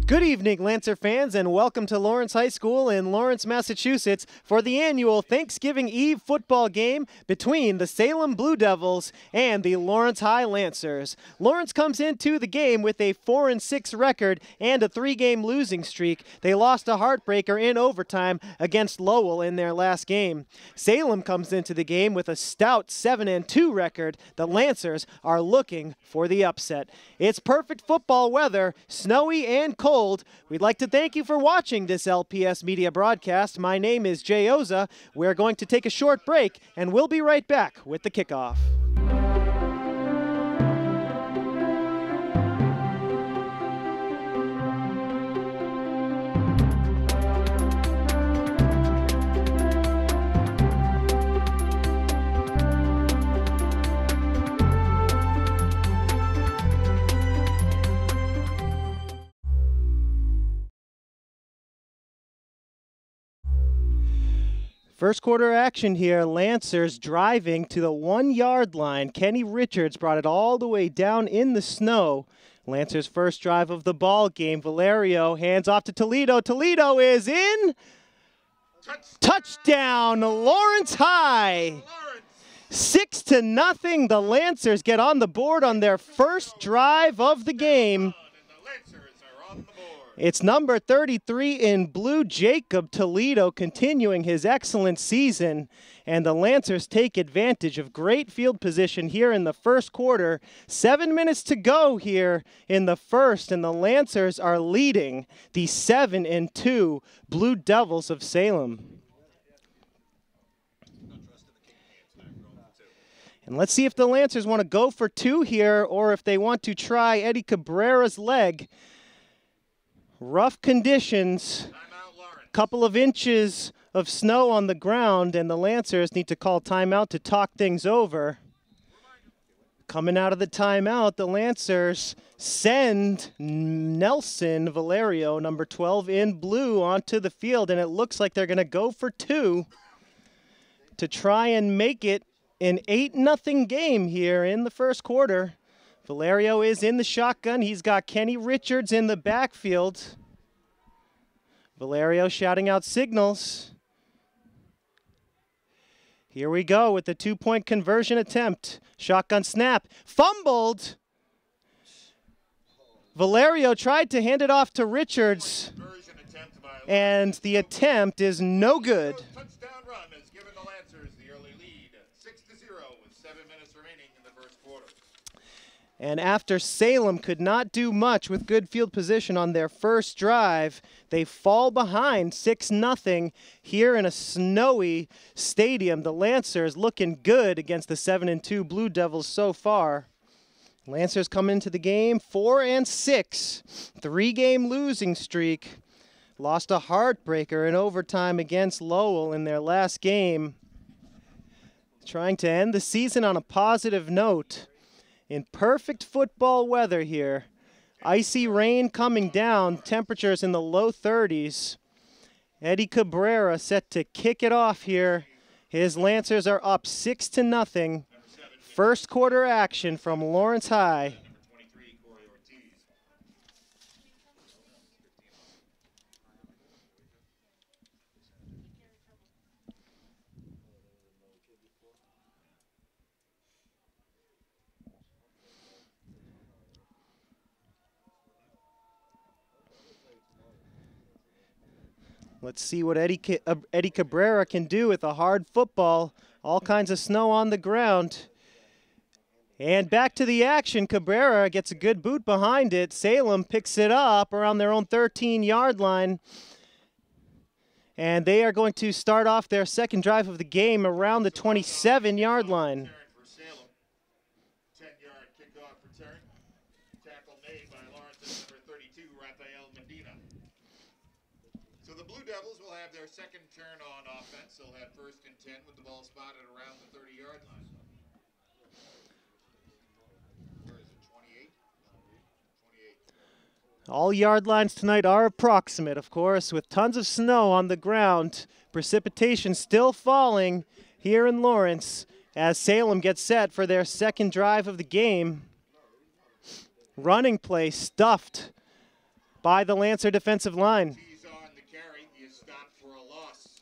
Good evening, Lancer fans, and welcome to Lawrence High School in Lawrence, Massachusetts for the annual Thanksgiving Eve football game between the Salem Blue Devils and the Lawrence High Lancers. Lawrence comes into the game with a 4-6 record and a 3-game losing streak. They lost a heartbreaker in overtime against Lowell in their last game. Salem comes into the game with a stout 7-2 record. The Lancers are looking for the upset. It's perfect football weather, snowy and cold. We'd like to thank you for watching this LPS media broadcast. My name is Jay Oza. We're going to take a short break, and we'll be right back with the kickoff. First quarter action here, Lancers driving to the 1-yard line. Kenny Richards brought it all the way down in the snow. Lancers' first drive of the ball game. Valerio hands off to Toledo. Toledo is in. Touchdown, Lawrence High. 6-0. The Lancers get on the board on their first drive of the game. It's number 33 in blue, Jacob Toledo, continuing his excellent season. And the Lancers take advantage of great field position here in the first quarter. 7 minutes to go here in the first, and the Lancers are leading the 7-2 Blue Devils of Salem. And let's see if the Lancers want to go for two here, or if they want to try Eddie Cabrera's leg. Rough conditions, couple of inches of snow on the ground, and the Lancers need to call timeout to talk things over. Coming out of the timeout, the Lancers send Nelson Valerio, number 12 in blue, onto the field, and it looks like they're going to go for two to try and make it an 8-0 game here in the first quarter. Valerio is in the shotgun. He's got Kenny Richards in the backfield. Valerio shouting out signals. Here we go with the 2-point conversion attempt. Shotgun snap. Fumbled. Valerio tried to hand it off to Richards. And the attempt is no good. And after Salem could not do much with good field position on their first drive, they fall behind 6-0 here in a snowy stadium. The Lancers looking good against the 7-2 Blue Devils so far. Lancers come into the game 4-6, 3-game losing streak. Lost a heartbreaker in overtime against Lowell in their last game. Trying to end the season on a positive note. In perfect football weather here. Icy rain coming down, temperatures in the low 30s. Eddie Cabrera set to kick it off here. His Lancers are up 6-0. First quarter action from Lawrence High. Let's see what Eddie Cabrera can do with a hard football. All kinds of snow on the ground. And back to the action. Cabrera gets a good boot behind it. Salem picks it up around their own 13-yard line. And they are going to start off their second drive of the game around the 27-yard line. Devils will have their second turn on offense. They'll have 1st and 10 with the ball spotted around the 30-yard line. Where is it, 28? 28. All yard lines tonight are approximate, of course, with tons of snow on the ground. Precipitation still falling here in Lawrence as Salem gets set for their second drive of the game. Running play stuffed by the Lancer defensive line. He's on the carry. He is stopped for a loss.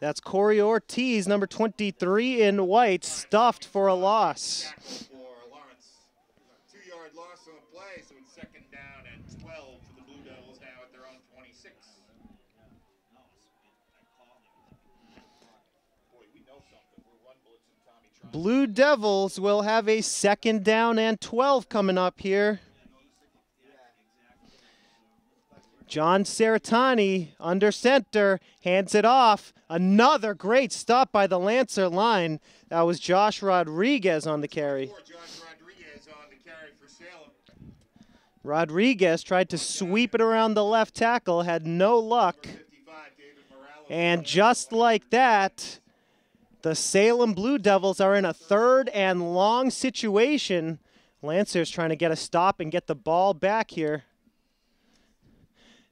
That's Corey Ortiz, number 23 in white, stuffed for a loss. Tackle for Lawrence. 2-yard loss on the play, so it's second down and 12 for the Blue Devils now at their own 26. Boy, we know something. We're one blitzing Tommy Trump. Blue Devils will have a second down and 12 coming up here. John Saratani under center, hands it off. Another great stop by the Lancer line. That was Josh Rodriguez on the carry. Josh Rodriguez on the carry for Salem. Rodriguez tried to sweep it around the left tackle, had no luck. 55, David Morales. And just like that, the Salem Blue Devils are in a 3rd and long situation. Lancers trying to get a stop and get the ball back here.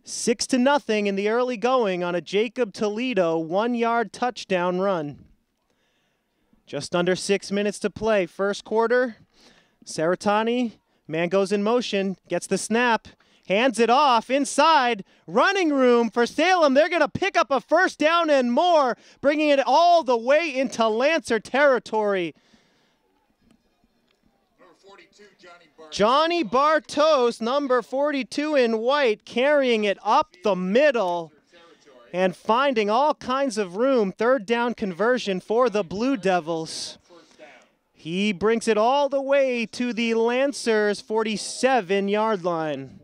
6-0 in the early going on a Jacob Toledo 1-yard touchdown run. Just under 6 minutes to play. First quarter, Saratani, man goes in motion, gets the snap, hands it off inside, running room for Salem. They're going to pick up a first down and more, bringing it all the way into Lancer territory. Number 42, Johnny Bartos, number 42 in white, carrying it up the middle and finding all kinds of room. 3rd down conversion for the Blue Devils. He brings it all the way to the Lancers' 47-yard line.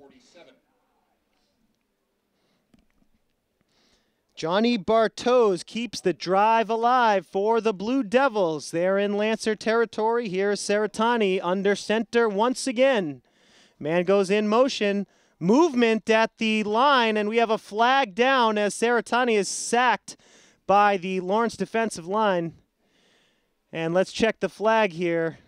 Johnny Bartos keeps the drive alive for the Blue Devils. They're in Lancer territory. Here's Saratani under center once again. Man goes in motion. Movement at the line, and we have a flag down as Saratani is sacked by the Lawrence defensive line. And let's check the flag here.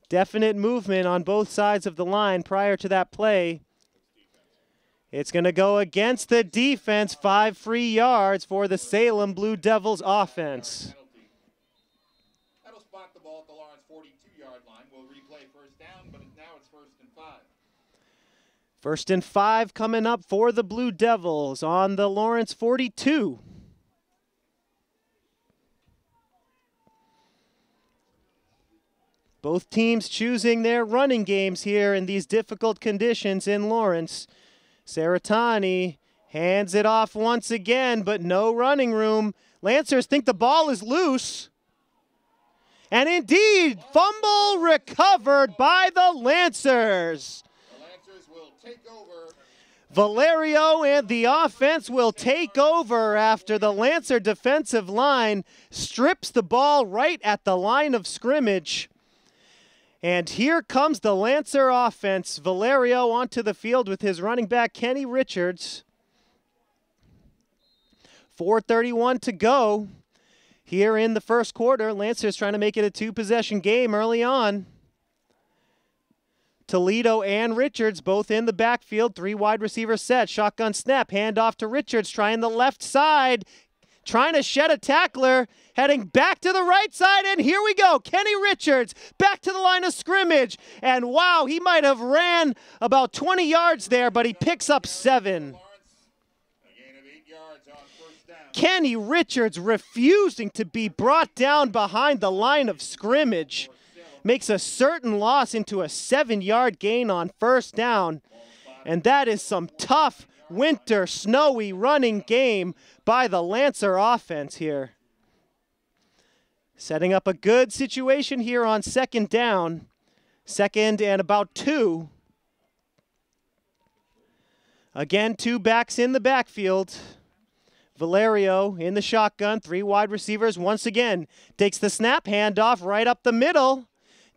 Definite movement on both sides of the line prior to that play. It's going to go against the defense. 5 free yards for the Salem Blue Devils offense. That'll spot the ball at the Lawrence 42-yard line. We'll replay first down, but now it's 1st and 5. 1st and 5 coming up for the Blue Devils on the Lawrence 42. Both teams choosing their running games here in these difficult conditions in Lawrence. Saratani hands it off once again, but no running room. Lancers think the ball is loose. And indeed, fumble recovered by the Lancers. The Lancers will take over. Valerio and the offense will take over after the Lancer defensive line strips the ball right at the line of scrimmage. And here comes the Lancer offense. Valerio onto the field with his running back, Kenny Richards. 4:31 to go here in the first quarter. Lancers trying to make it a 2-possession game early on. Toledo and Richards both in the backfield. 3 wide receivers set. Shotgun snap. Handoff to Richards. Trying the left side. Trying to shed a tackler. Heading back to the right side. And here we go. Kenny Richards back to the line of scrimmage. And wow, he might have ran about 20 yards there, but he picks up 7. Kenny Richards refusing to be brought down behind the line of scrimmage. Makes a certain loss into a 7-yard gain on first down. And that is some tough winter snowy running game by the Lancer offense here. Setting up a good situation here on 2nd down. 2nd and about 2. Again, 2 backs in the backfield. Valerio in the shotgun. 3 wide receivers once again. Takes the snap, handoff right up the middle.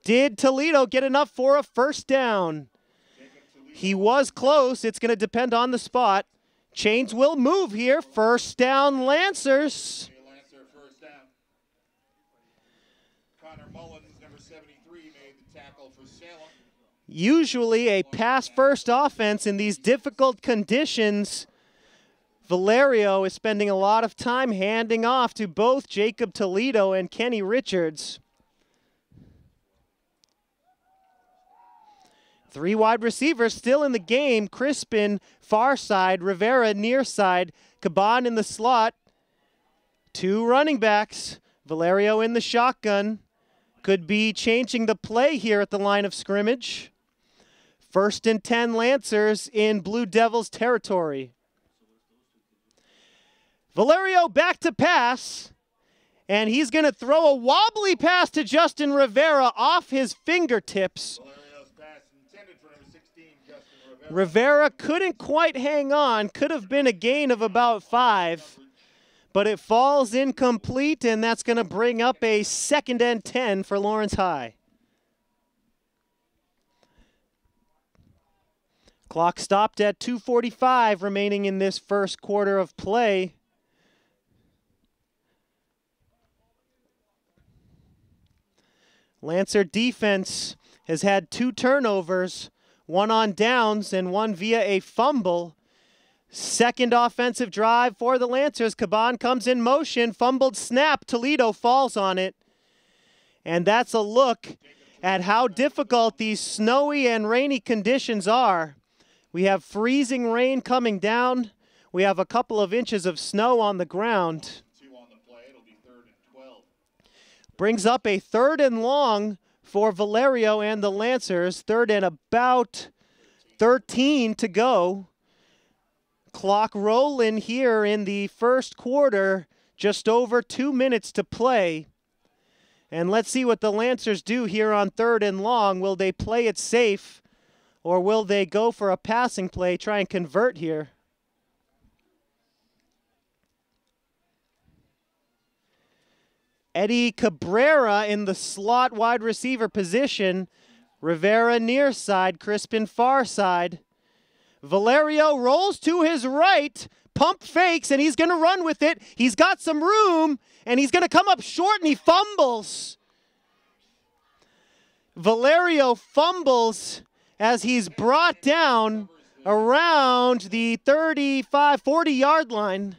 Did Toledo get enough for a first down? He was close. It's going to depend on the spot. Chains will move here. First down, Lancers. Lancer first down. Connor Mullins, number 73, made the tackle for Salem. Usually a pass-first offense in these difficult conditions. Valerio is spending a lot of time handing off to both Jacob Toledo and Kenny Richards. Three wide receivers still in the game. Crispin, far side. Rivera, near side. Caban in the slot. Two running backs. Valerio in the shotgun. Could be changing the play here at the line of scrimmage. 1st and 10 Lancers in Blue Devils territory. Valerio back to pass. And he's going to throw a wobbly pass to Justin Rivera off his fingertips. Rivera couldn't quite hang on. Could have been a gain of about 5. But it falls incomplete, and that's going to bring up a 2nd and 10 for Lawrence High. Clock stopped at 2:45 remaining in this first quarter of play. Lancer defense has had 2 turnovers, one on downs and one via a fumble. Second offensive drive for the Lancers. Caban comes in motion, fumbled snap. Toledo falls on it. And that's a look at how difficult these snowy and rainy conditions are. We have freezing rain coming down. We have a couple of inches of snow on the ground. Brings up a 3rd and long for Valerio and the Lancers. 3rd and about 13 to go. Clock rolling here in the first quarter. Just over 2 minutes to play. And let's see what the Lancers do here on 3rd and long. Will they play it safe, or will they go for a passing play, try and convert here? Eddie Cabrera in the slot wide receiver position. Rivera near side, Crispin far side. Valerio rolls to his right, pump fakes, and he's going to run with it. He's got some room, and he's going to come up short, and he fumbles. Valerio fumbles as he's brought down around the 35, 40-yard line.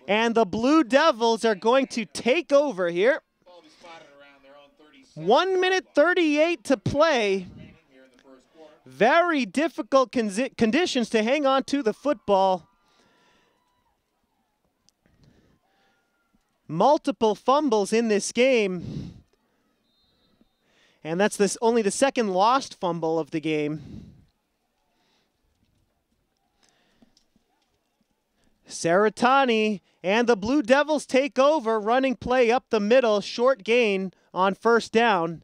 And the Blue Devils are going to take over here. 1 minute 38 to play. Very difficult conditions to hang on to the football. Multiple fumbles in this game. And that's only the second lost fumble of the game. Saratani and the Blue Devils take over, running play up the middle, short gain on 1st down.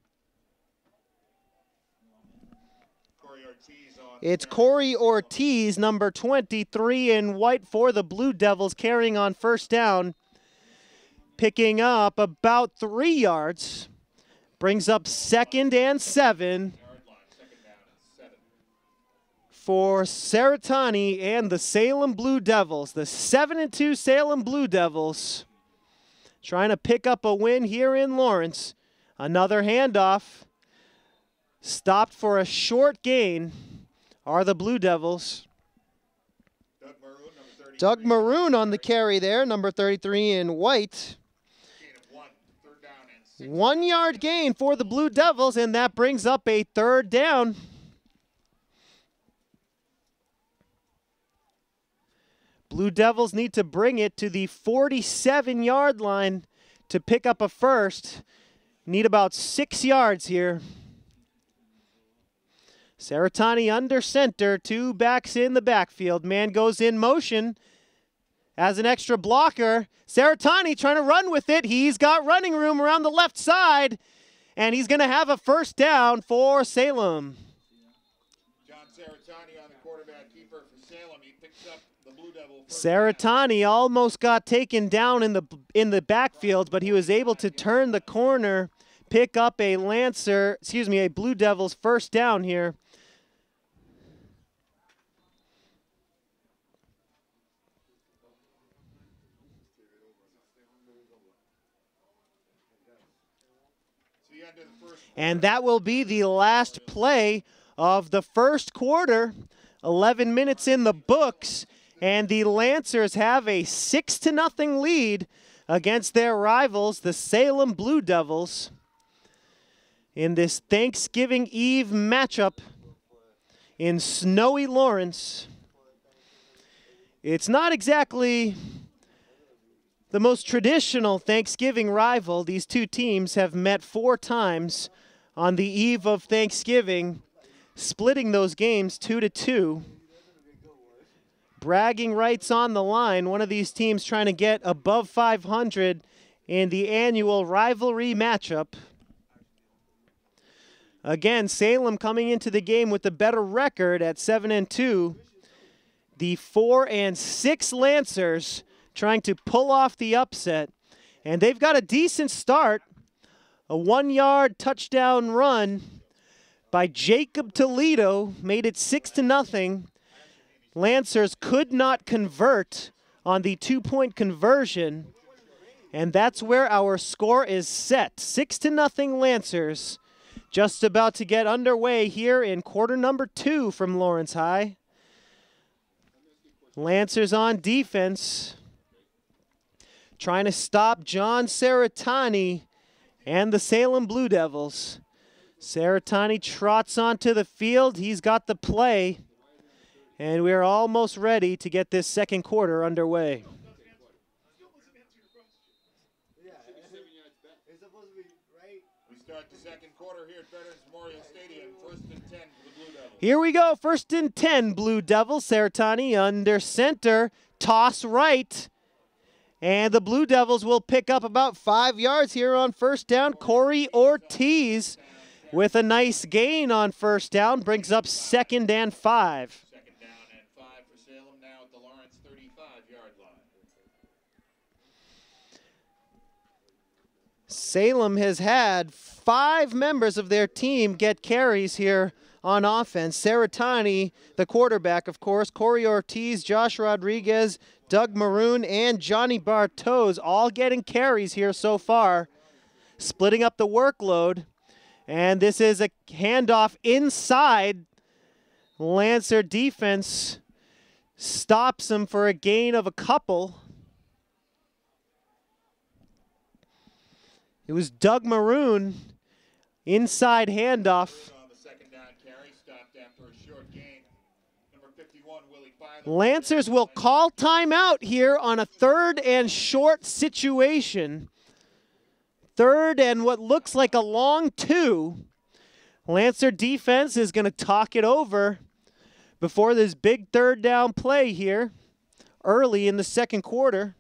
It's Corey Ortiz, number 23 in white for the Blue Devils, carrying on 1st down. Picking up about 3 yards. Brings up 2nd and 7 for Saratani and the Salem Blue Devils. The 7-2 Salem Blue Devils trying to pick up a win here in Lawrence. Another handoff. Stopped for a short gain are the Blue Devils. Doug Maroon on the carry there, number 33 in white. 1 yard gain for the Blue Devils, and that brings up a 3rd down. Blue Devils need to bring it to the 47-yard line to pick up a first. Need about 6 yards here. Saratani under center, 2 backs in the backfield. Man goes in motion as an extra blocker. Saratani trying to run with it. He's got running room around the left side, and he's going to have a 1st down for Salem. John Saratani on the quarterback keeper for Salem. He picks up the Blue Devil. Saratani almost got taken down in the backfield, but he was able to turn the corner, pick up a Blue Devils 1st down here. And that will be the last play of the first quarter. 11 minutes in the books, and the Lancers have a 6-0 lead against their rivals, the Salem Blue Devils, in this Thanksgiving Eve matchup. in snowy Lawrence. It's not exactly the most traditional Thanksgiving rival. These two teams have met 4 times on the eve of Thanksgiving, splitting those games 2-2. Bragging rights on the line. One of these teams trying to get above 500 in the annual rivalry matchup. Again, Salem coming into the game with the better record at 7-2. The 4-6 Lancers trying to pull off the upset. And they've got a decent start. A 1-yard touchdown run by Jacob Toledo made it 6-0. Lancers could not convert on the 2-point conversion, and that's where our score is set. 6-0 Lancers, just about to get underway here in quarter number 2 from Lawrence High. Lancers on defense, trying to stop John Saratani and the Salem Blue Devils. Saratani trots onto the field. He's got the play. And we are almost ready to get this second quarter underway. We start the second quarter here at Veterans Memorial Stadium. 1st and 10 for the Blue Devils. Here we go. 1st and 10, Blue Devils. Saratani under center. Toss right. And the Blue Devils will pick up about 5 yards here on first down. Corey Ortiz with a nice gain on first down. Brings up 2nd and 5. Salem has had 5 members of their team get carries here on offense. Saratani, the quarterback, of course, Corey Ortiz, Josh Rodriguez, Doug Maroon, and Johnny Bartos all getting carries here so far, splitting up the workload. And this is a handoff inside. Lancer defense stops him for a gain of a couple. It was Doug Maroon, inside handoff. On the 2nd down carry, stopped after a short gain. Number 51, Willie Filer. Lancers will call timeout here on a 3rd and short situation. 3rd and what looks like a long 2. Lancer defense is going to talk it over before this big 3rd down play here early in the second quarter.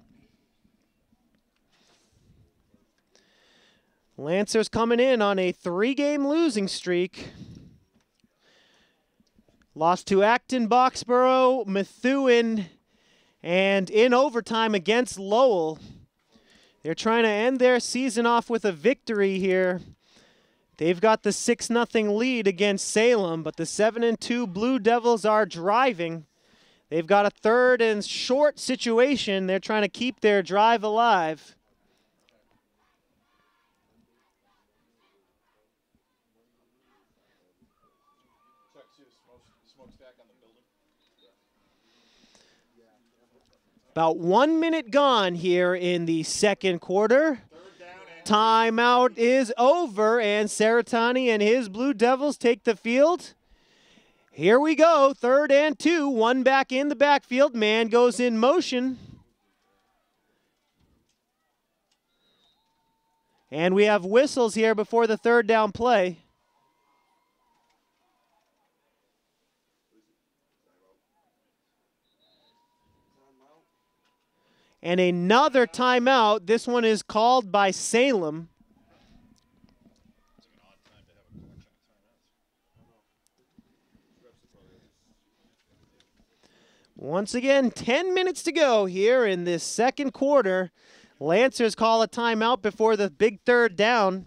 Lancers coming in on a 3-game losing streak. Lost to Acton, Boxborough, Methuen, and in overtime against Lowell. They're trying to end their season off with a victory here. They've got the 6-0 lead against Salem, but the 7-2 Blue Devils are driving. They've got a 3rd and short situation. They're trying to keep their drive alive. About 1 minute gone here in the second quarter. Timeout is over, and Saratani and his Blue Devils take the field. Here we go, 3rd and 2, 1 back in the backfield. Man goes in motion. And we have whistles here before the 3rd down play. And another timeout. This one is called by Salem. Once again, 10 minutes to go here in this second quarter. Lancers call a timeout before the big 3rd down.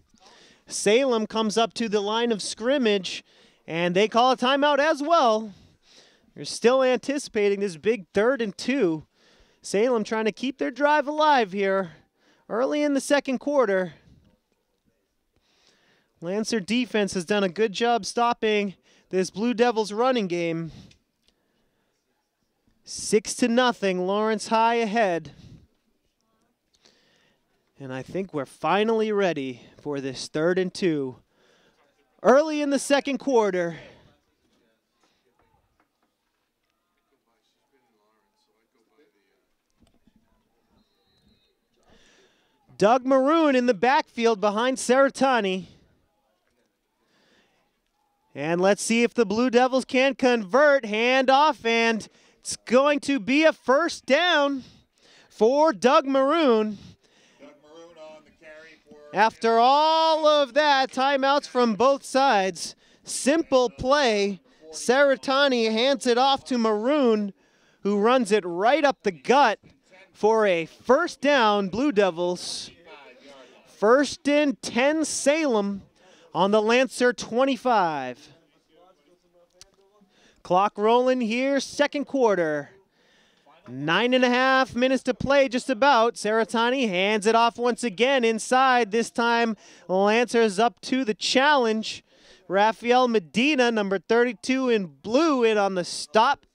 Salem comes up to the line of scrimmage, and they call a timeout as well. They're still anticipating this big 3rd and 2. Salem trying to keep their drive alive here early in the second quarter. Lancer defense has done a good job stopping this Blue Devils running game. 6-0, Lawrence High ahead. And I think we're finally ready for this 3rd and 2. Early in the second quarter. Doug Maroon in the backfield behind Saratani. And let's see if the Blue Devils can convert. Handoff, and it's going to be a first down for Doug Maroon. Doug Maroon on the carry for After all of that, timeouts from both sides. Simple play. Saratani hands it off to Maroon, who runs it right up the gut for a first down, Blue Devils. 1st and 10 Salem on the Lancer 25. Clock rolling here, second quarter. 9.5 minutes to play, just about. Saratani hands it off once again inside. This time, Lancers up to the challenge. Rafael Medina, number 32 in blue, in on the stop.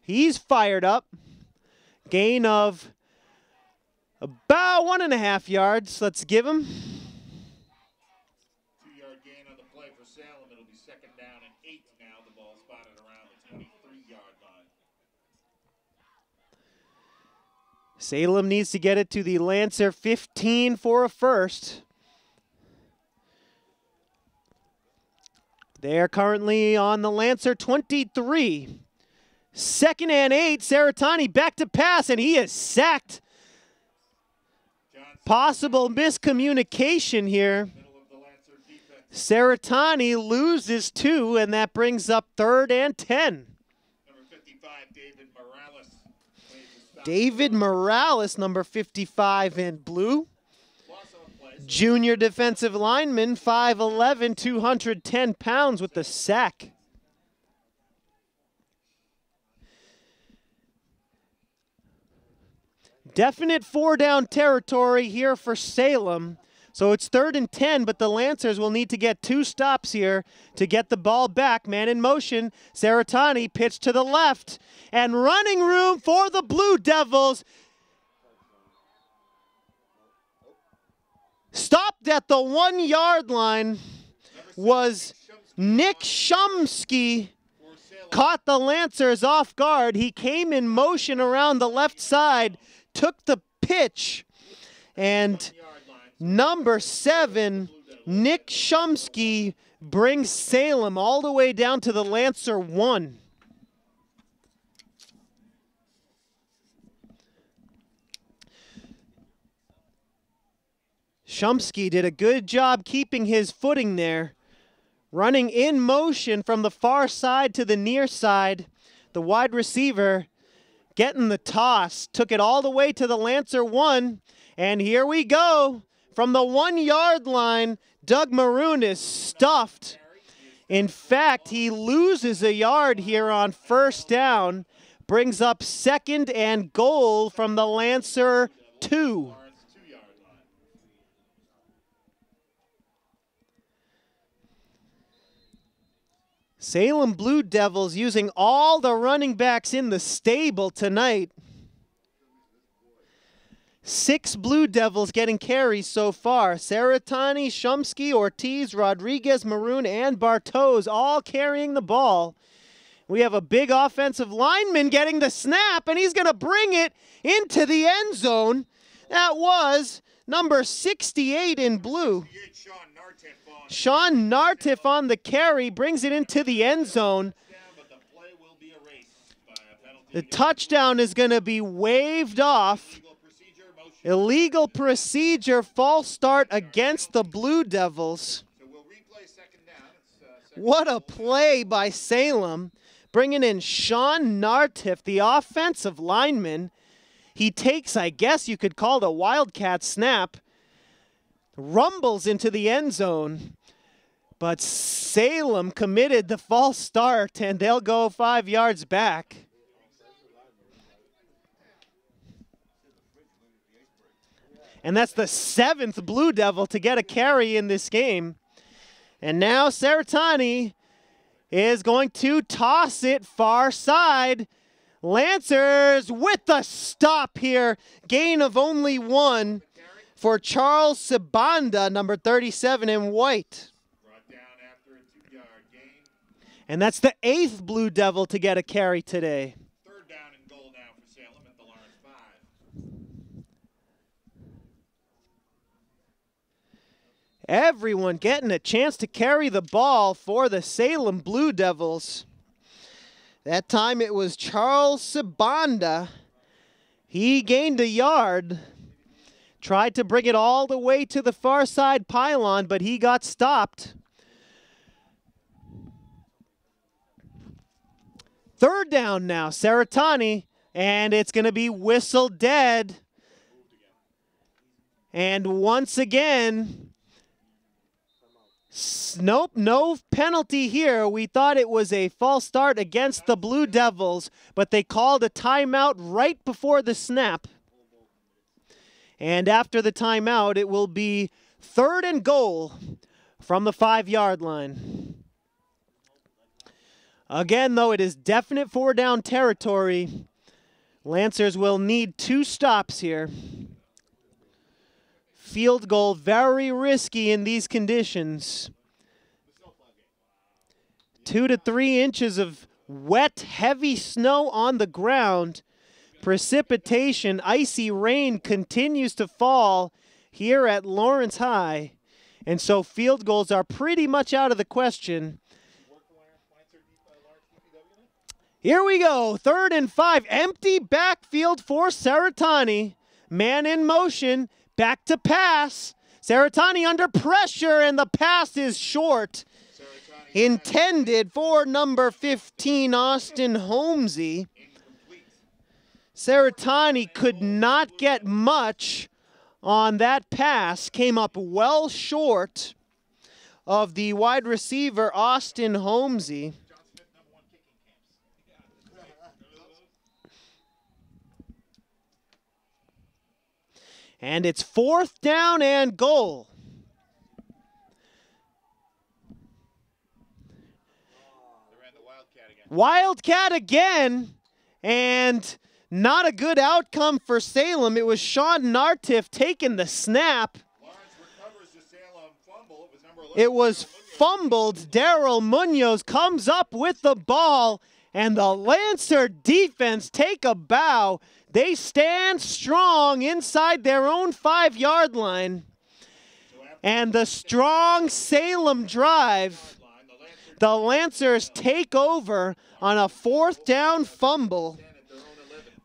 He's fired up. Gain of about 1.5 yards. Let's give him. 2-yard gain on the play for Salem. It'll be 2nd down and 8 now. The ball spotted around the 23-yard line. Salem needs to get it to the Lancer 15 for a first. They're currently on the Lancer 23. 2nd and 8. Saratani back to pass, and he is sacked. Possible miscommunication here. Saratani loses 2, and that brings up 3rd and 10. Number 55, David Morales. David Morales, number 55 in blue. Junior defensive lineman, 5'11", 210 pounds with the sack. Definite 4-down territory here for Salem. So it's 3rd and 10, but the Lancers will need to get 2 stops here to get the ball back. Man in motion. Saratani pitch to the left. And running room for the Blue Devils. Stopped at the 1-yard line was Nick Shumsky. Caught the Lancers off guard. He came in motion around the left side, took the pitch, and number 7, Nick Shumsky, brings Salem all the way down to the Lancer 1. Shumsky did a good job keeping his footing there, running in motion from the far side to the near side. The wide receiver getting the toss, took it all the way to the Lancer 1, and here we go. From the 1-yard line, Doug Maroon is stuffed. In fact, he loses a yard here on first down, brings up 2nd and goal from the Lancer 2. Salem Blue Devils using all the running backs in the stable tonight. 6 Blue Devils getting carries so far. Saratani, Shumsky, Ortiz, Rodriguez, Maroon, and Bartos all carrying the ball. We have a big offensive lineman getting the snap, and he's going to bring it into the end zone. That was number 68 in blue. Sean Nartiff on the carry, brings it into the end zone. The touchdown is going to be waved off. Illegal procedure, false start against the Blue Devils. What a play by Salem, bringing in Sean Nartiff, the offensive lineman. He takes, I guess you could call it a wildcat snap, rumbles into the end zone. But Salem committed the false start, and they'll go 5 yards back. And that's the 7th Blue Devil to get a carry in this game. And now Saratani is going to toss it far side. Lancers with the stop here. Gain of only 1 for Charles Sibanda, number 37 in white. And that's the 8th Blue Devil to get a carry today. 3rd down and goal now for Salem at the Lawrence 5. Everyone getting a chance to carry the ball for the Salem Blue Devils. That time it was Charles Sabanda. He gained a yard. Tried to bring it all the way to the far side pylon, but he got stopped. Third down now, Saratani, and it's going to be whistle dead. And once again, nope, no penalty here. We thought it was a false start against the Blue Devils, but they called a timeout right before the snap. And after the timeout, it will be 3rd and goal from the 5-yard line. Again, though, it is definite 4-down territory. Lancers will need 2 stops here. Field goal, very risky in these conditions. 2 to 3 inches of wet, heavy snow on the ground. Precipitation, icy rain continues to fall here at Lawrence High. And so field goals are pretty much out of the question. Here we go, 3rd and 5, empty backfield for Saratani. Man in motion, back to pass. Saratani under pressure, and the pass is short. Intended for number 15, Austin Holmesy. Saratani could not get much on that pass. Came up well short of the wide receiver, Austin Holmesy. And it's 4th down and goal. Wildcat again, and not a good outcome for Salem. It was Sean Nartiff taking the snap. It was fumbled. Daryl Munoz comes up with the ball, and the Lancer defense take a bow. They stand strong inside their own 5-yard line. And the strong Salem drive, the Lancers take over on a 4th down fumble.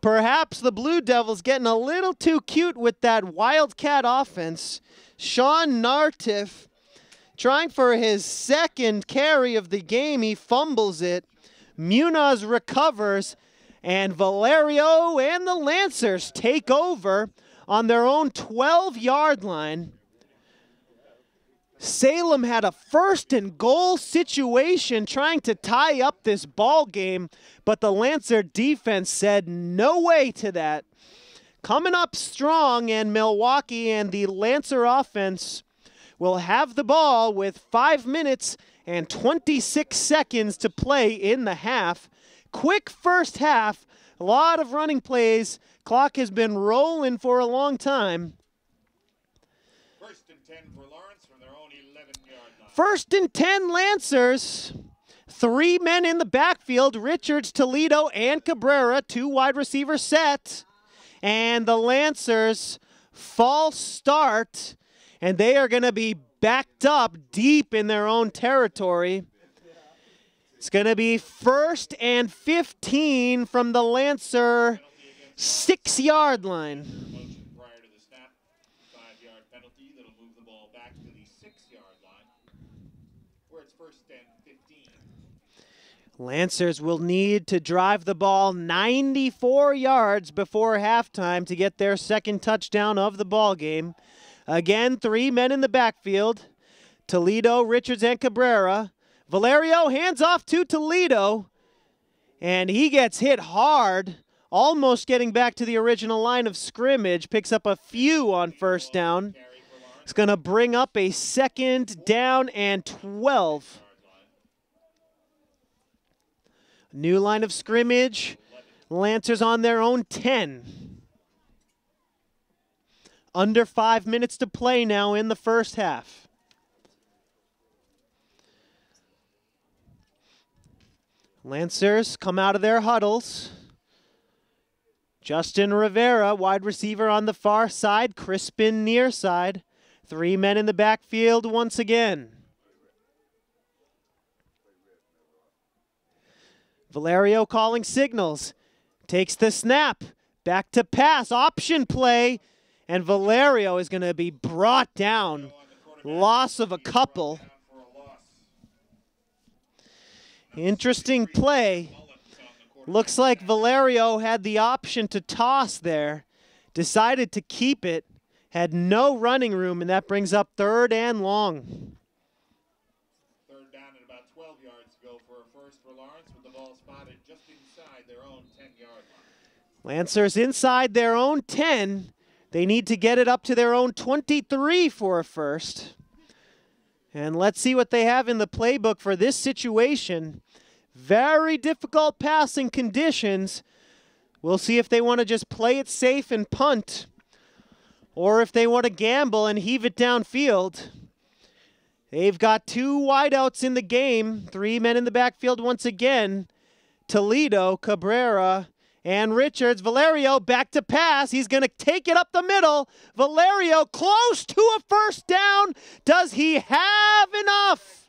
Perhaps the Blue Devils getting a little too cute with that Wildcat offense. Sean Nartiff trying for his 2nd carry of the game. He fumbles it. Munoz recovers. And Valerio and the Lancers take over on their own 12-yard line. Salem had a 1st and goal situation trying to tie up this ball game, but the Lancer defense said no way to that. Coming up strong, and Milwaukee and the Lancer offense will have the ball with 5 minutes and 26 seconds to play in the half. Quick first half, a lot of running plays. Clock has been rolling for a long time. 1st and 10 for Lawrence from their own 11-yard line. 1st and 10 Lancers. 3 men in the backfield, Richards, Toledo, and Cabrera. 2 wide receiver set. And the Lancers, false start, and they are going to be backed up deep in their own territory. It's going to be 1st and 15 from the Lancer 6-yard line. Prior to the snap, 5-yard penalty that'll move the ball back to the 6-yard line, where it's 1st and 15. Lancers will need to drive the ball 94 yards before halftime to get their 2nd touchdown of the ball game. Again, 3 men in the backfield, Toledo, Richards, and Cabrera. Valerio hands off to Toledo, and he gets hit hard, almost getting back to the original line of scrimmage, picks up a few on 1st down. It's going to bring up a 2nd down and 12. New line of scrimmage, Lancers on their own 10. Under 5 minutes to play now in the first half. Lancers come out of their huddles. Justin Rivera, wide receiver on the far side. Crispin near side. 3 men in the backfield once again. Valerio calling signals. Takes the snap. Back to pass. Option play. And Valerio is going to be brought down. Loss of a couple. Interesting play. Looks like Valerio had the option to toss there. Decided to keep it. Had no running room, and that brings up 3rd and long. 3rd down and about 12 yards to go for a first for Lawrence, with the ball spotted just inside their own 10-yard line. Lancers inside their own 10. They need to get it up to their own 23 for a first. And let's see what they have in the playbook for this situation. Very difficult passing conditions. We'll see if they want to just play it safe and punt, or if they want to gamble and heave it downfield. They've got 2 wideouts in the game. 3 men in the backfield once again. Toledo, Cabrera, and Richards. Valerio back to pass. He's going to take it up the middle. Valerio close to a first down. Does he have enough?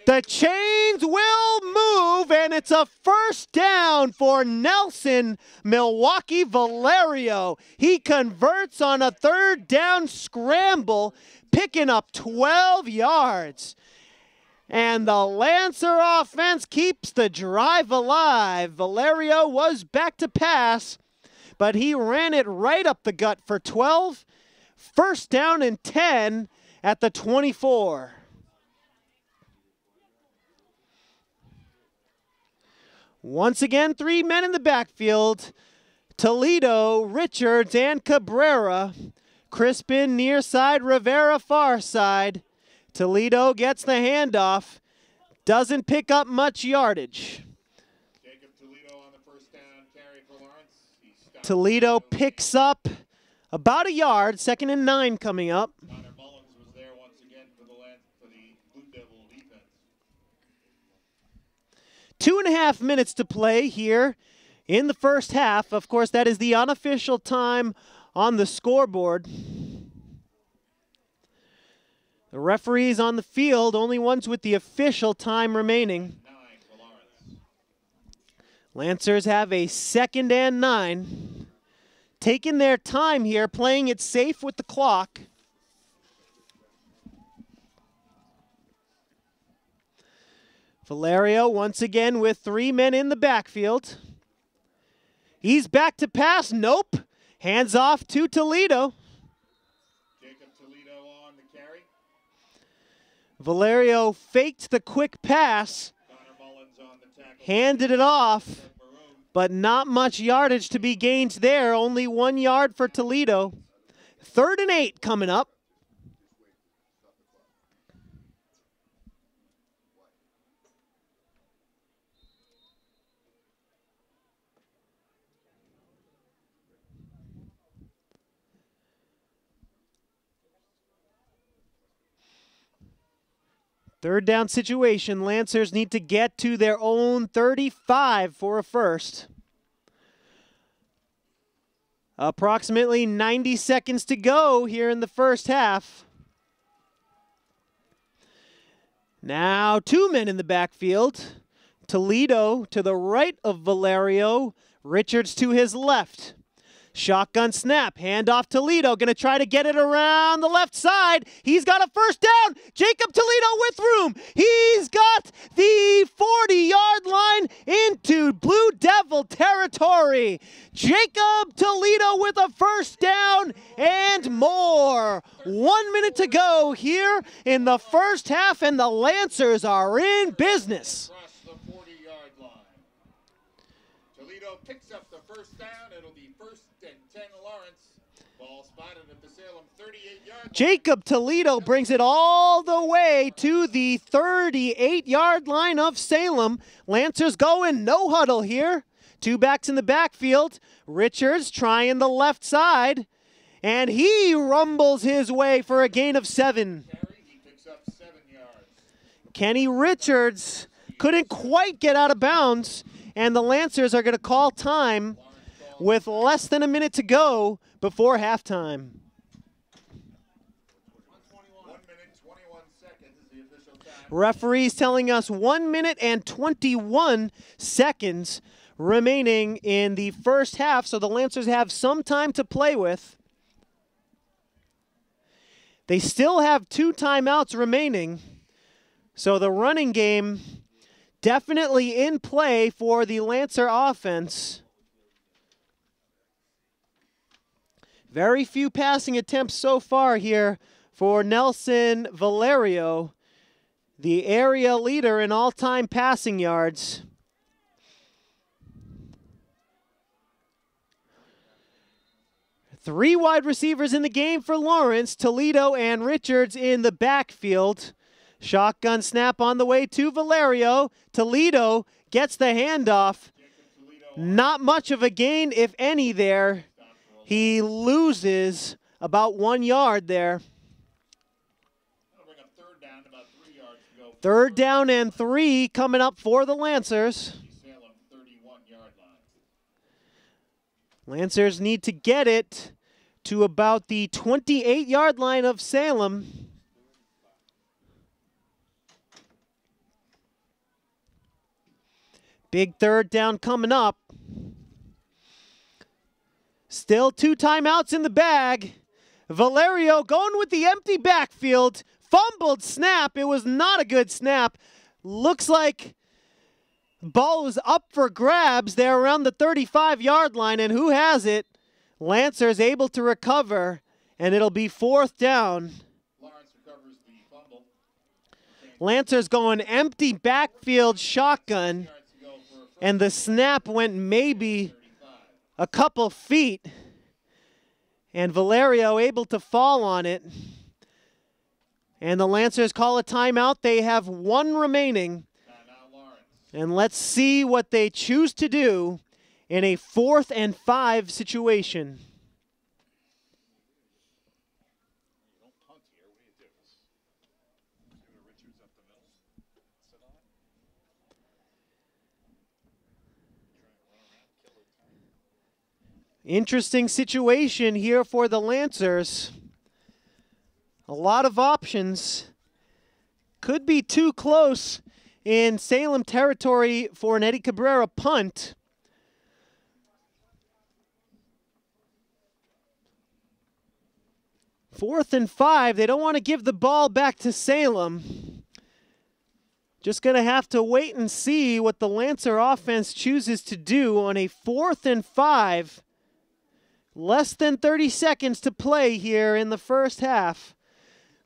The chains will move, and it's a first down for Nelson. Milwaukee Valerio. He converts on a 3rd down scramble, picking up 12 yards. And the Lancer offense keeps the drive alive. Valerio was back to pass, but he ran it right up the gut for 12. First down and 10 at the 24. Once again, 3 men in the backfield. Toledo, Richards, and Cabrera. Crispin near side, Rivera far side. Toledo gets the handoff. Doesn't pick up much yardage. Jacob Toledo on the first down carry for Lawrence. Toledo picks up about a yard. 2nd and 9 coming up. Connor Mullins was there once again for the Blue Devil defense. 2.5 minutes to play here in the first half. Of course, that is the unofficial time on the scoreboard. The referees on the field, only ones with the official time remaining. 9 for Lawrence. Lancers have a 2nd and 9. Taking their time here, playing it safe with the clock. Valerio once again with 3 men in the backfield. He's back to pass. Nope. Hands off to Toledo. Jacob Toledo on the carry. Valerio faked the quick pass. Connor Mullins on the tackle. Handed it off, but not much yardage to be gained there. Only 1 yard for Toledo. 3rd and 8 coming up. Third down situation. Lancers need to get to their own 35 for a first. Approximately 90 seconds to go here in the first half. Now 2 men in the backfield. Toledo to the right of Valerio. Richards to his left. Shotgun snap, handoff Toledo, going to try to get it around the left side. He's got a first down. Jacob Toledo with room. He's got the 40-yard line into Blue Devil territory. Jacob Toledo with a first down and more. 1 minute to go here in the first half, and the Lancers are in business. Across the 40-yard line. Toledo picks up the first down. It'll be 1st and 10 Lawrence. Ball spotted at the Salem 38-yard line. Jacob Toledo brings it all the way to the 38-yard line of Salem. Lancers going no huddle here. 2 backs in the backfield. Richards trying the left side. And he rumbles his way for a gain of 7. He picks up 7 yards. Kenny Richards couldn't quite get out of bounds. And the Lancers are going to call time with less than a minute to go before halftime. 1 minute, 21 seconds is the official time. Referees telling us 1 minute and 21 seconds remaining in the first half, so the Lancers have some time to play with. They still have 2 timeouts remaining, so the running game definitely in play for the Lancer offense. Very few passing attempts so far here for Nelson Valerio, the area leader in all-time passing yards. Three wide receivers in the game for Lawrence, Toledo and Richards in the backfield. Shotgun snap on the way to Valerio. Toledo gets the handoff. Not much of a gain, if any, there. He loses about 1 yard there. Third down and 3 coming up for the Lancers. Lancers need to get it to about the 28-yard line of Salem. Big third down coming up. Still 2 timeouts in the bag. Valerio going with the empty backfield. Fumbled snap. It was not a good snap. Looks like ball was up for grabs there around the 35-yard line, and who has it? Lancers able to recover, and it'll be 4th down. Lawrence recovers the fumble. Lancers going empty backfield shotgun, and the snap went maybe a couple feet, and Valerio able to fall on it. And the Lancers call a timeout. They have 1 remaining. And let's see what they choose to do in a 4th and 5 situation. Interesting situation here for the Lancers. A lot of options. Could be too close in Salem territory for an Eddie Cabrera punt. Fourth and 5. They don't want to give the ball back to Salem. Just going to have to wait and see what the Lancer offense chooses to do on a 4th and 5. Less than 30 seconds to play here in the first half.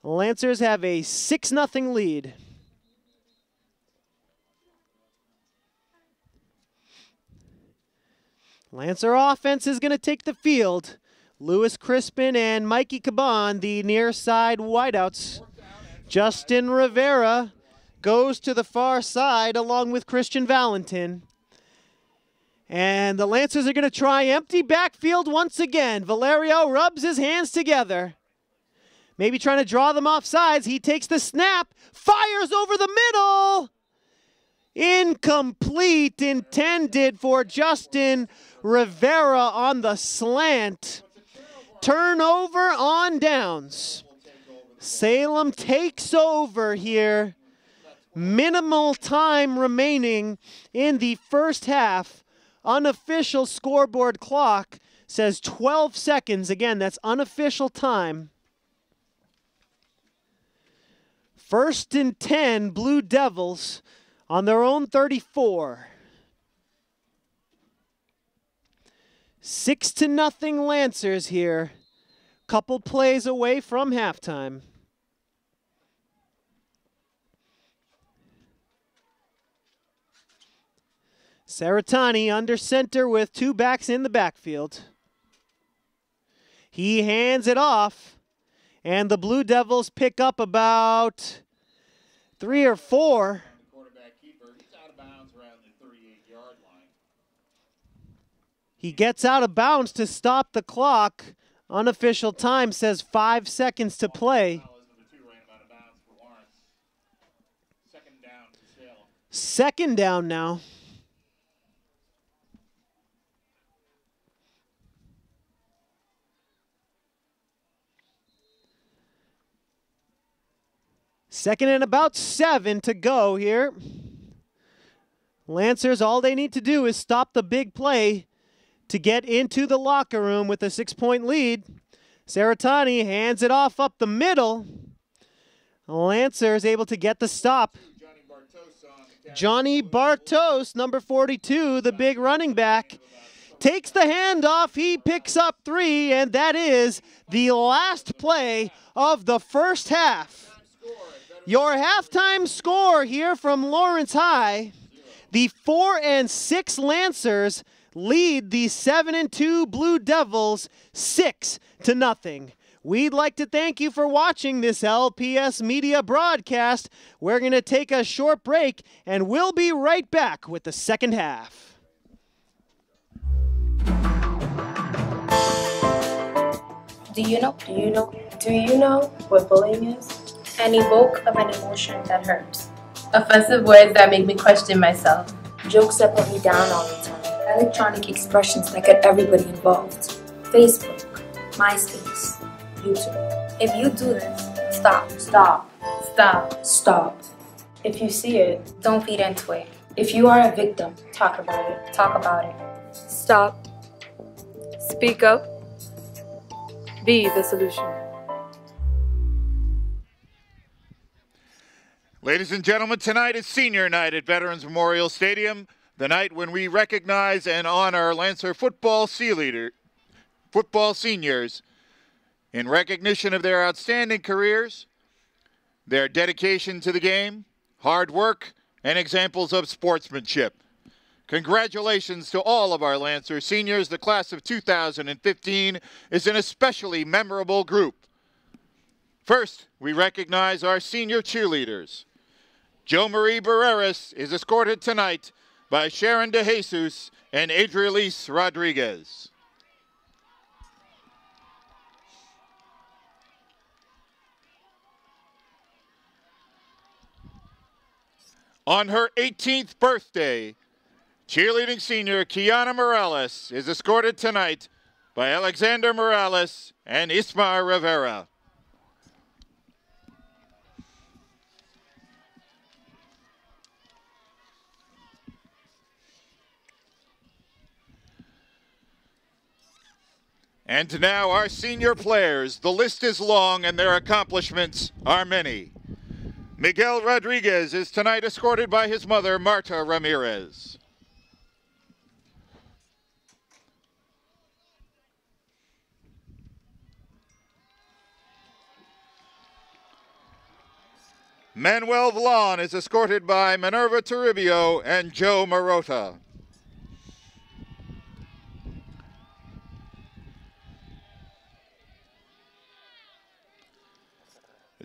The Lancers have a 6-0 lead. Lancer offense is going to take the field. Lewis Crispin and Mikey Caban, the near side wideouts. Justin Rivera goes to the far side along with Christian Valentin. And the Lancers are going to try empty backfield once again. Valerio rubs his hands together. Maybe trying to draw them off sides. He takes the snap, fires over the middle. Incomplete, intended for Justin Rivera on the slant. Turnover on downs. Salem takes over here. Minimal time remaining in the first half. Unofficial scoreboard clock says 12 seconds. Again, that's unofficial time. 1st and 10, Blue Devils on their own 34. 6-0 Lancers here. Couple plays away from halftime. Saratani under center with 2 backs in the backfield. He hands it off, and the Blue Devils pick up about 3 or 4. He gets out of bounds to stop the clock. Unofficial time says 5 seconds to play. 2nd down now. 2nd and about 7 to go here. Lancers, all they need to do is stop the big play to get into the locker room with a 6-point lead. Saratani hands it off up the middle. Lancers able to get the stop. Johnny Bartos, number 42, the big running back, takes the handoff. He picks up 3, and that is the last play of the first half. Your halftime score here from Lawrence High. The 4 and 6 Lancers lead the 7 and 2 Blue Devils 6-0. We'd like to thank you for watching this LPS Media broadcast. We're going to take a short break, and we'll be right back with the second half. Do you know what bullying is? An evoke of an emotion that hurts. Offensive words that make me question myself. Jokes that put me down all the time. Electronic expressions that get everybody involved. Facebook, MySpace, YouTube. If you do this, stop. Stop. Stop. Stop. If you see it, don't feed into it. If you are a victim, talk about it. Talk about it. Stop. Speak up. Be the solution. Ladies and gentlemen, tonight is senior night at Veterans Memorial Stadium, the night when we recognize and honor Lancer football seniors in recognition of their outstanding careers, their dedication to the game, hard work, and examples of sportsmanship. Congratulations to all of our Lancer seniors. The class of 2015 is an especially memorable group. First, we recognize our senior cheerleaders. Jo Marie Barreras is escorted tonight by Sharon DeJesus and Adrielise Rodriguez. On her 18th birthday, cheerleading senior Kiana Morales is escorted tonight by Alexander Morales and Ismar Rivera. And now our senior players. The list is long and their accomplishments are many. Miguel Rodriguez is tonight escorted by his mother, Marta Ramirez. Manuel Vallon is escorted by Minerva Toribio and Joe Marota.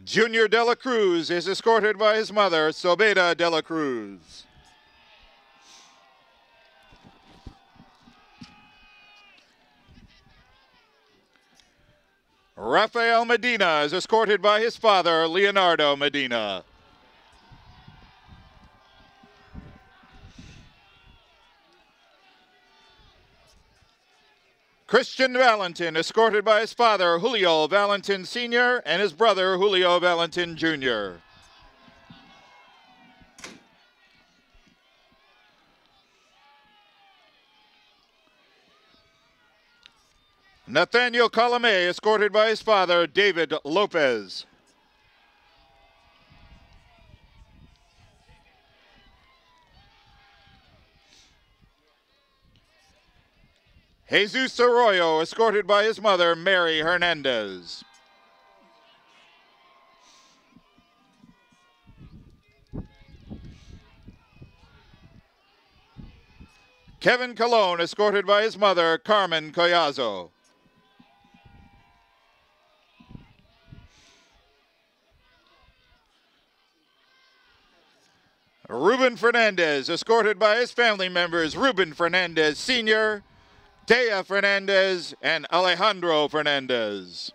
Junior De La Cruz is escorted by his mother, Sobeda De La Cruz. Rafael Medina is escorted by his father, Leonardo Medina. Christian Valentin, escorted by his father, Julio Valentin Sr., and his brother, Julio Valentin Jr. Nathaniel Colomé, escorted by his father, David Lopez. Jesus Arroyo, escorted by his mother, Mary Hernandez. Kevin Colon, escorted by his mother, Carmen Collazo. Ruben Fernandez, escorted by his family members, Ruben Fernandez Sr., Dea Fernandez, and Alejandro Fernandez.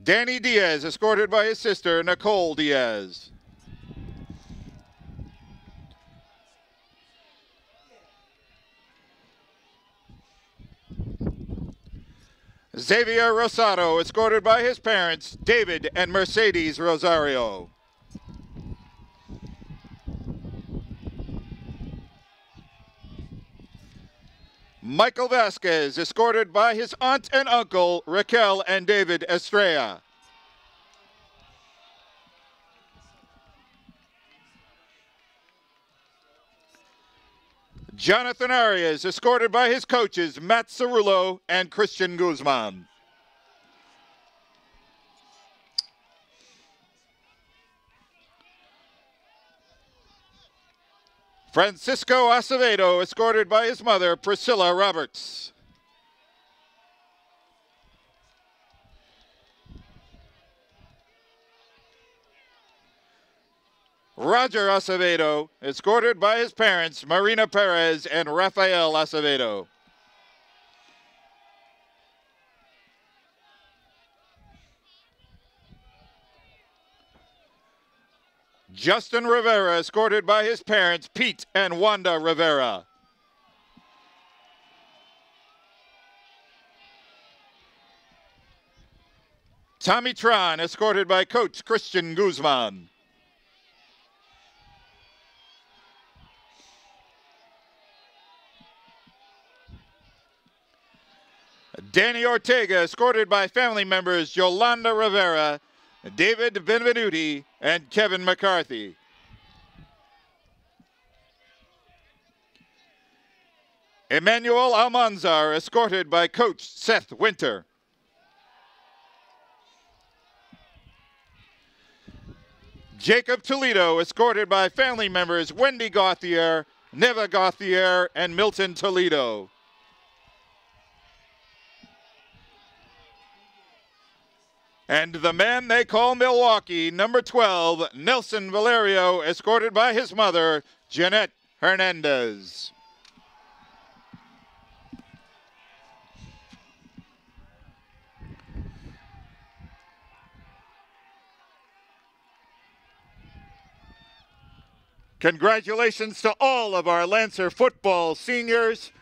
Danny Diaz, escorted by his sister, Nicole Diaz. Xavier Rosado, escorted by his parents, David and Mercedes Rosario. Michael Vasquez, escorted by his aunt and uncle, Raquel and David Estrella. Jonathan Arias, escorted by his coaches, Matt Cerullo and Christian Guzman. Francisco Acevedo, escorted by his mother, Priscilla Roberts. Roger Acevedo, escorted by his parents, Marina Perez and Rafael Acevedo. Justin Rivera, escorted by his parents, Pete and Wanda Rivera. Tommy Tron, escorted by Coach Christian Guzman. Danny Ortega, escorted by family members Yolanda Rivera, David Benvenuti, and Kevin McCarthy. Emmanuel Almanzar, escorted by Coach Seth Winter. Jacob Toledo, escorted by family members Wendy Gauthier, Neva Gauthier, and Milton Toledo. And the man they call Milwaukee, number 12, Nelson Valerio, escorted by his mother, Jeanette Hernandez. Congratulations to all of our Lancer football seniors.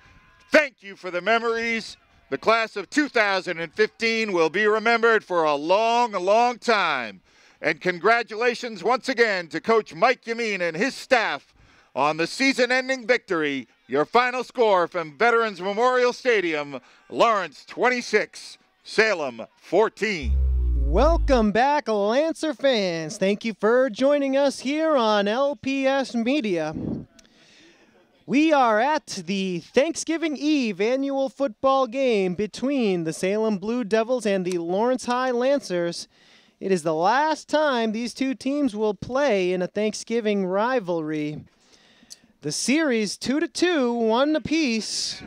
Thank you for the memories. The class of 2015 will be remembered for a long, long time. And congratulations once again to Coach Mike Yamin and his staff on the season-ending victory. Your final score from Veterans Memorial Stadium, Lawrence 26, Salem 14. Welcome back, Lancer fans. Thank you for joining us here on LPS Media. We are at the Thanksgiving Eve annual football game between the Salem Blue Devils and the Lawrence High Lancers. It is the last time these two teams will play in a Thanksgiving rivalry. The series 2-2, 1 apiece.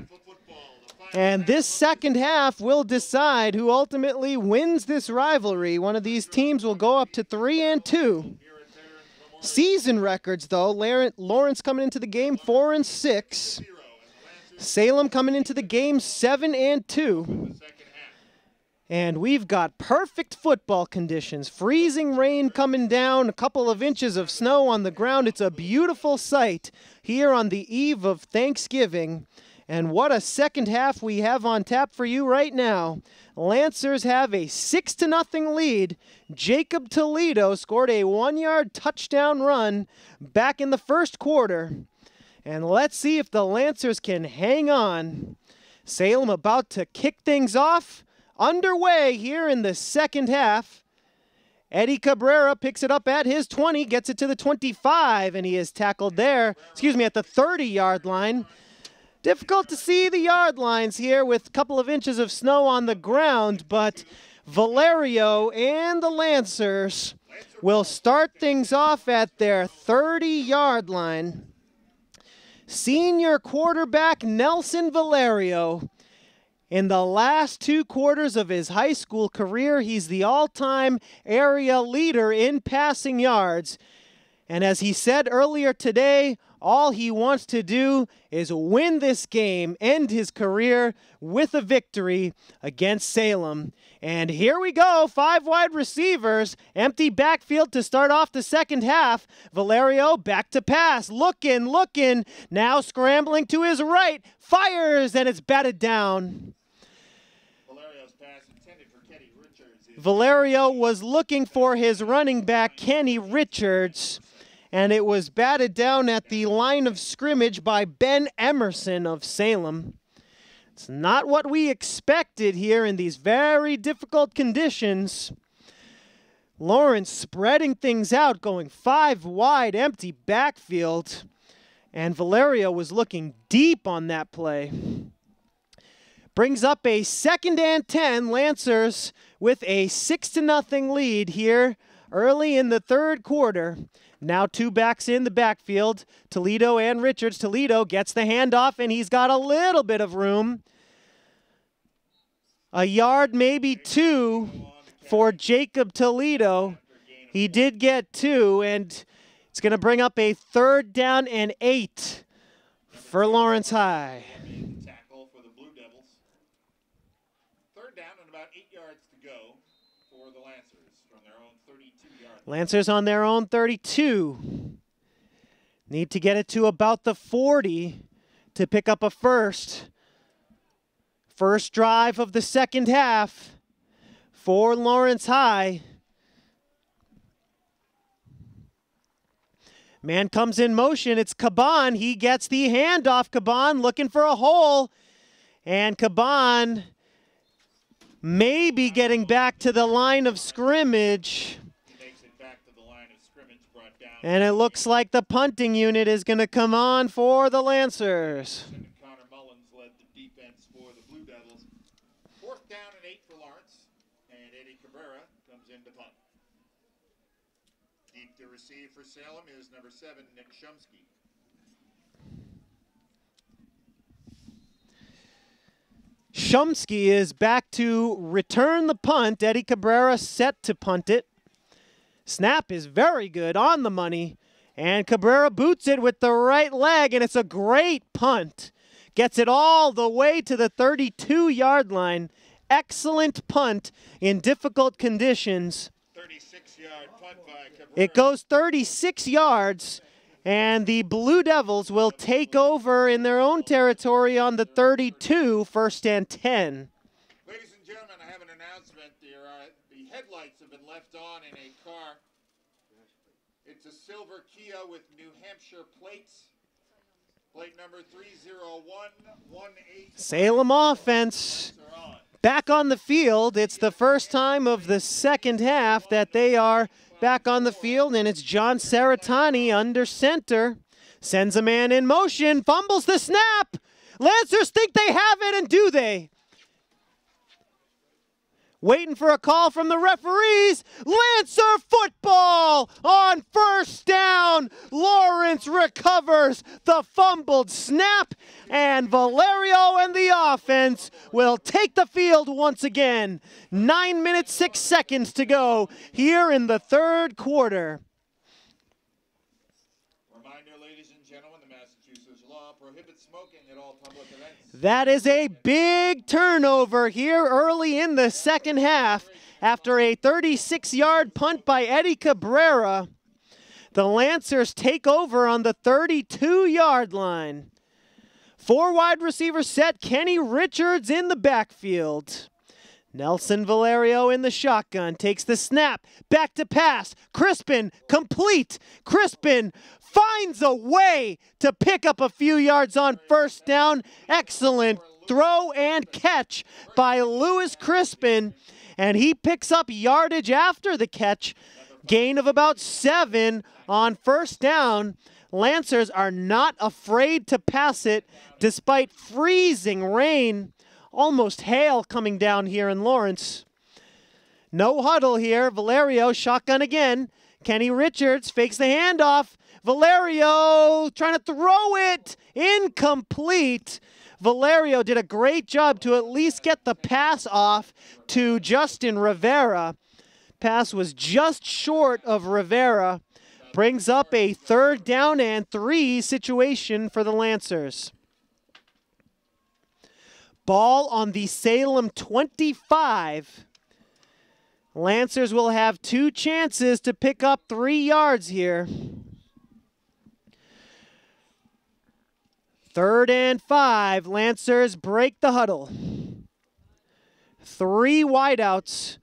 And this second half will decide who ultimately wins this rivalry. One of these teams will go up to 3-2. Season records, though, Lawrence coming into the game 4-6. Salem coming into the game 7-2. And we've got perfect football conditions. Freezing rain coming down, a couple of inches of snow on the ground. It's a beautiful sight here on the eve of Thanksgiving. And what a second half we have on tap for you right now. Lancers have a 6-0 lead. Jacob Toledo scored a 1-yard touchdown run back in the first quarter. And let's see if the Lancers can hang on. Salem about to kick things off. Underway here in the second half. Eddie Cabrera picks it up at his 20, gets it to the 25, and he is tackled there, at the 30-yard line. Difficult to see the yard lines here with a couple of inches of snow on the ground, but Valerio and the Lancers will start things off at their 30-yard line. Senior quarterback Nelson Valerio. In the last 2 quarters of his high school career, he's the all-time area leader in passing yards. And as he said earlier today, all he wants to do is win this game, end his career with a victory against Salem. And here we go, 5 wide receivers, empty backfield to start off the second half. Valerio back to pass, looking, now scrambling to his right, fires, and it's batted down. Valerio's pass Valerio was looking for his running back, Kenny Richards, and it was batted down at the line of scrimmage by Ben Emerson of Salem. It's not what we expected here in these very difficult conditions. Lawrence spreading things out, going 5 wide, empty backfield. And Valerio was looking deep on that play. Brings up a 2nd and 10. Lancers with a 6-0 lead here early in the 3rd quarter. Now 2 backs in the backfield, Toledo and Richards. Toledo gets the handoff, and he's got a little bit of room. A yard, maybe 2 for Jacob Toledo. He did get 2, and it's going to bring up a 3rd down and 8 for Lawrence High. Tackle for the Blue Devils. 3rd down and about 8 yards to go for the Lancers from their own 32-yard. Lancers on their own 32. Need to get it to about the 40 to pick up a first. First drive of the 2nd half for Lawrence High. Man comes in motion. It's Caban. He gets the handoff. Caban looking for a hole. And Caban maybe getting back to the line of scrimmage. He makes it back to the line of scrimmage, brought down. And it looks like the punting unit is going to come on for the Lancers. Connor Mullins led the defense for the Blue Devils. 4th down and 8 for Lawrence. And Eddie Cabrera comes in to punt. Deep to receive for Salem is number 7, Nick Shumsky. Shumsky is back to return the punt. Eddie Cabrera set to punt it. Snap is very good, on the money. And Cabrera boots it with the right leg, and it's a great punt. Gets it all the way to the 32-yard line. Excellent punt in difficult conditions. 36-yard punt by Cabrera. It goes 36 yards, and the Blue Devils will take over in their own territory on the 32, 1st and 10. Ladies and gentlemen, I have an announcement. The headlights have been left on in a car. It's a silver Kia with New Hampshire plates. Plate number 30118. Salem offense back on the field. It's the first time of the 2nd half that they are back on the field, and it's John Saratani under center. Sends a man in motion, fumbles the snap. Lancers think they have it, and do they? Waiting for a call from the referees. Lancer football on 1st down. Lawrence recovers the fumbled snap, and Valerio and the offense will take the field once again. 9 minutes, 6 seconds to go here in the 3rd quarter. Reminder, ladies and gentlemen, the Massachusetts law prohibits smoking at all public events. That is a big turnover here early in the 2nd half after a 36-yard punt by Eddie Cabrera. The Lancers take over on the 32-yard line. 4 wide receivers set. Kenny Richards in the backfield. Nelson Valerio in the shotgun. Takes the snap. Back to pass. Crispin complete. Crispin finds a way to pick up a few yards on 1st down. Excellent throw and catch by Lewis Crispin. And he picks up yardage after the catch. Gain of about 7 on 1st down. Lancers are not afraid to pass it despite freezing rain. Almost hail coming down here in Lawrence. No huddle here. Valerio shotgun again. Kenny Richards fakes the handoff. Valerio trying to throw it. Incomplete. Valerio did a great job to at least get the pass off to Justin Rivera. Pass was just short of Rivera. Brings up a 3rd down and 3 situation for the Lancers. Ball on the Salem 25. Lancers will have 2 chances to pick up 3 yards here. 3rd and 5. Lancers break the huddle. 3 wideouts.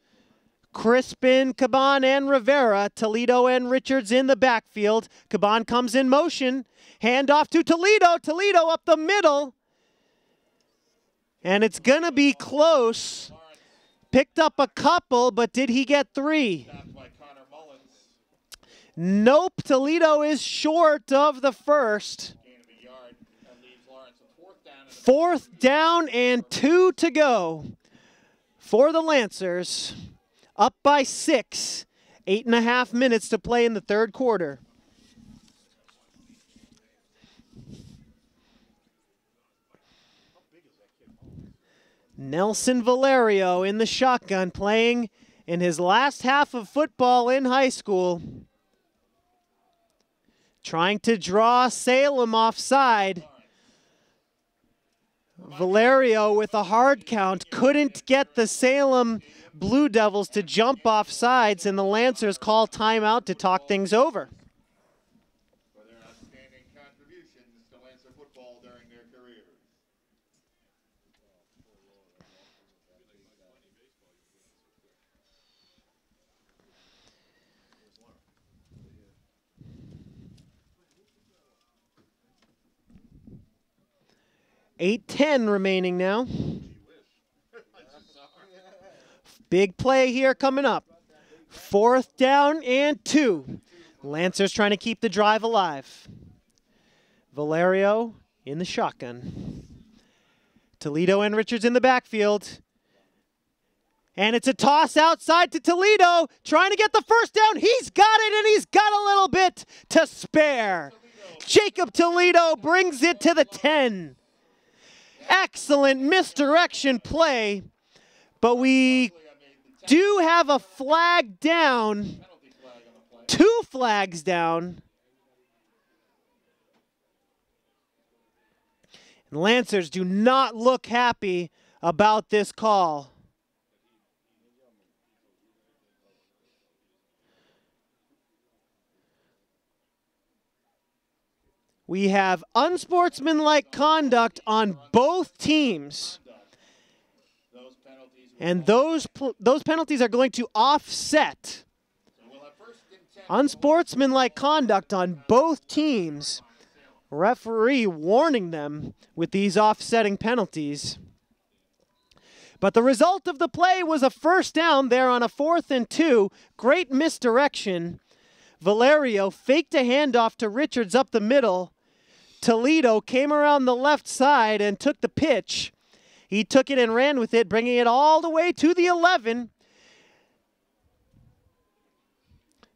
Crispin, Caban, and Rivera. Toledo and Richards in the backfield. Caban comes in motion. Handoff to Toledo. Toledo up the middle. And it's going to be close. Picked up a couple, but did he get 3? Nope, Toledo is short of the first. 4th down and 2 to go for the Lancers. Up by 6. 8.5 minutes to play in the 3rd quarter. Nelson Valerio in the shotgun, playing in his last half of football in high school. Trying to draw Salem offside. Valerio with a hard count couldn't get the Salem Blue Devils to jump off sides, and the Lancers call timeout to talk things over. For their outstanding contributions to Lancer football during their careers. $8:10 remaining now. Big play here coming up. 4th down and 2. Lancers trying to keep the drive alive. Valerio in the shotgun. Toledo and Richards in the backfield. And it's a toss outside to Toledo, trying to get the first down. He's got it, and he's got a little bit to spare. Jacob Toledo brings it to the 10. Excellent misdirection play, but we do have a flag down, 2 flags down. And Lancers do not look happy about this call. We have unsportsmanlike conduct on both teams. And those penalties are going to offset. Unsportsmanlike conduct on both teams. Referee warning them with these offsetting penalties. But the result of the play was a first down there on a 4th and 2. Great misdirection. Valerio faked a handoff to Richards up the middle. Toledo came around the left side and took the pitch. He took it and ran with it, bringing it all the way to the 11.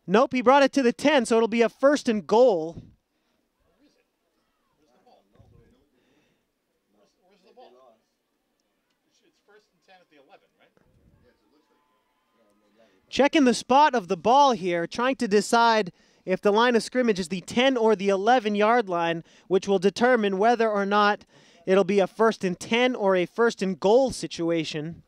Nope, he brought it to the 10, so it'll be a 1st and goal. Where's the ball? It's 1st and 10 at the 11, right? Checking the spot of the ball here, trying to decide if the line of scrimmage is the 10 or the 11-yard line, which will determine whether or not it'll be a 1st and 10 or a 1st and goal situation.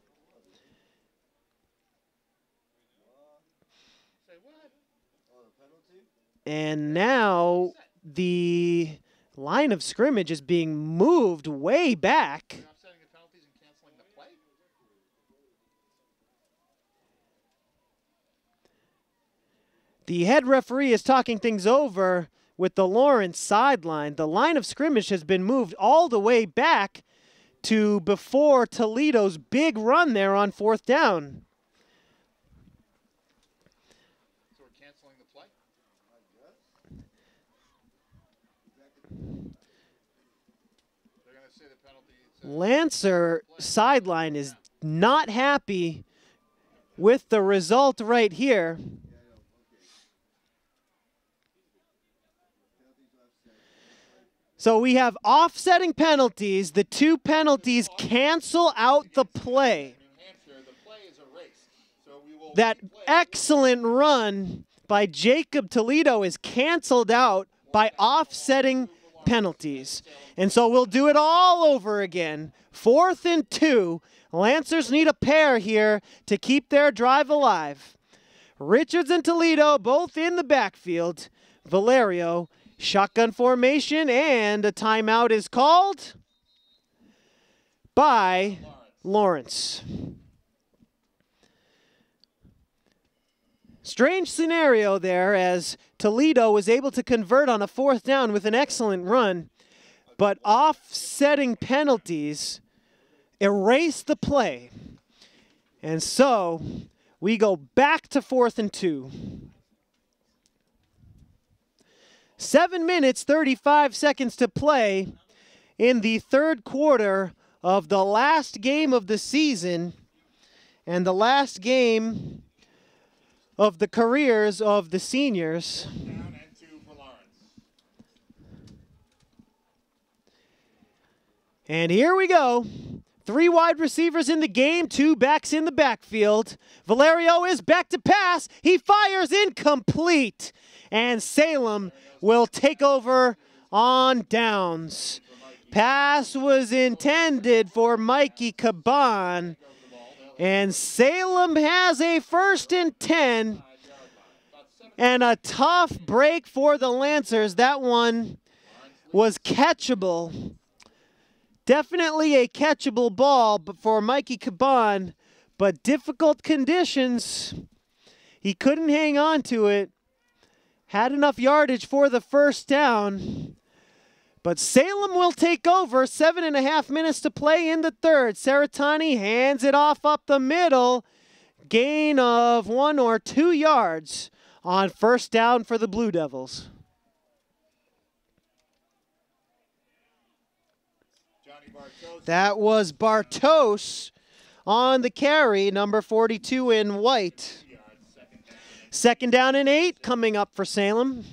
And now the line of scrimmage is being moved way back. The head referee is talking things over with the Lawrence sideline. The line of scrimmage has been moved all the way back to before Toledo's big run there on 4th down. So we're canceling the play? They're going to say the penalty. Lancer sideline is not happy with the result right here. So we have offsetting penalties. The 2 penalties cancel out the play. That excellent run by Jacob Toledo is canceled out by offsetting penalties. And so we'll do it all over again. 4th and 2. Lancers need a pair here to keep their drive alive. Richards and Toledo both in the backfield. Valerio, shotgun formation, and a timeout is called by Lawrence. Strange scenario there as Toledo was able to convert on a 4th down with an excellent run, but offsetting penalties erase the play. And so we go back to 4th and 2. 7 minutes, 35 seconds to play in the 3rd quarter of the last game of the season and the last game of the careers of the seniors. Down and 2 for Lawrence. And here we go. 3 wide receivers in the game, 2 backs in the backfield. Valerio is back to pass. He fires incomplete. And Salem will take over on downs. Pass was intended for Mikey Caban. And Salem has a 1st and 10. And a tough break for the Lancers. That one was catchable. Definitely a catchable ball for Mikey Caban, but difficult conditions. He couldn't hang on to it. Had enough yardage for the 1st down. But Salem will take over. 7.5 minutes to play in the 3rd. Saratani hands it off up the middle. Gain of 1 or 2 yards on 1st down for the Blue Devils. That was Bartos on the carry, number 42 in white. 2nd down and 8 coming up for Salem.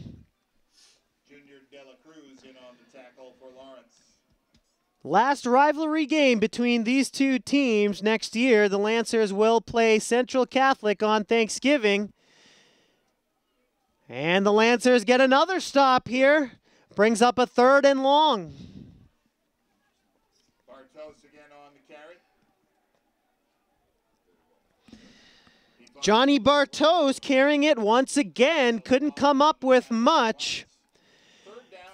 Last rivalry game between these 2 teams next year. The Lancers will play Central Catholic on Thanksgiving. And the Lancers get another stop here. Brings up a 3rd and long. Bartos again on the carry. Johnny Bartos carrying it once again. Couldn't come up with much.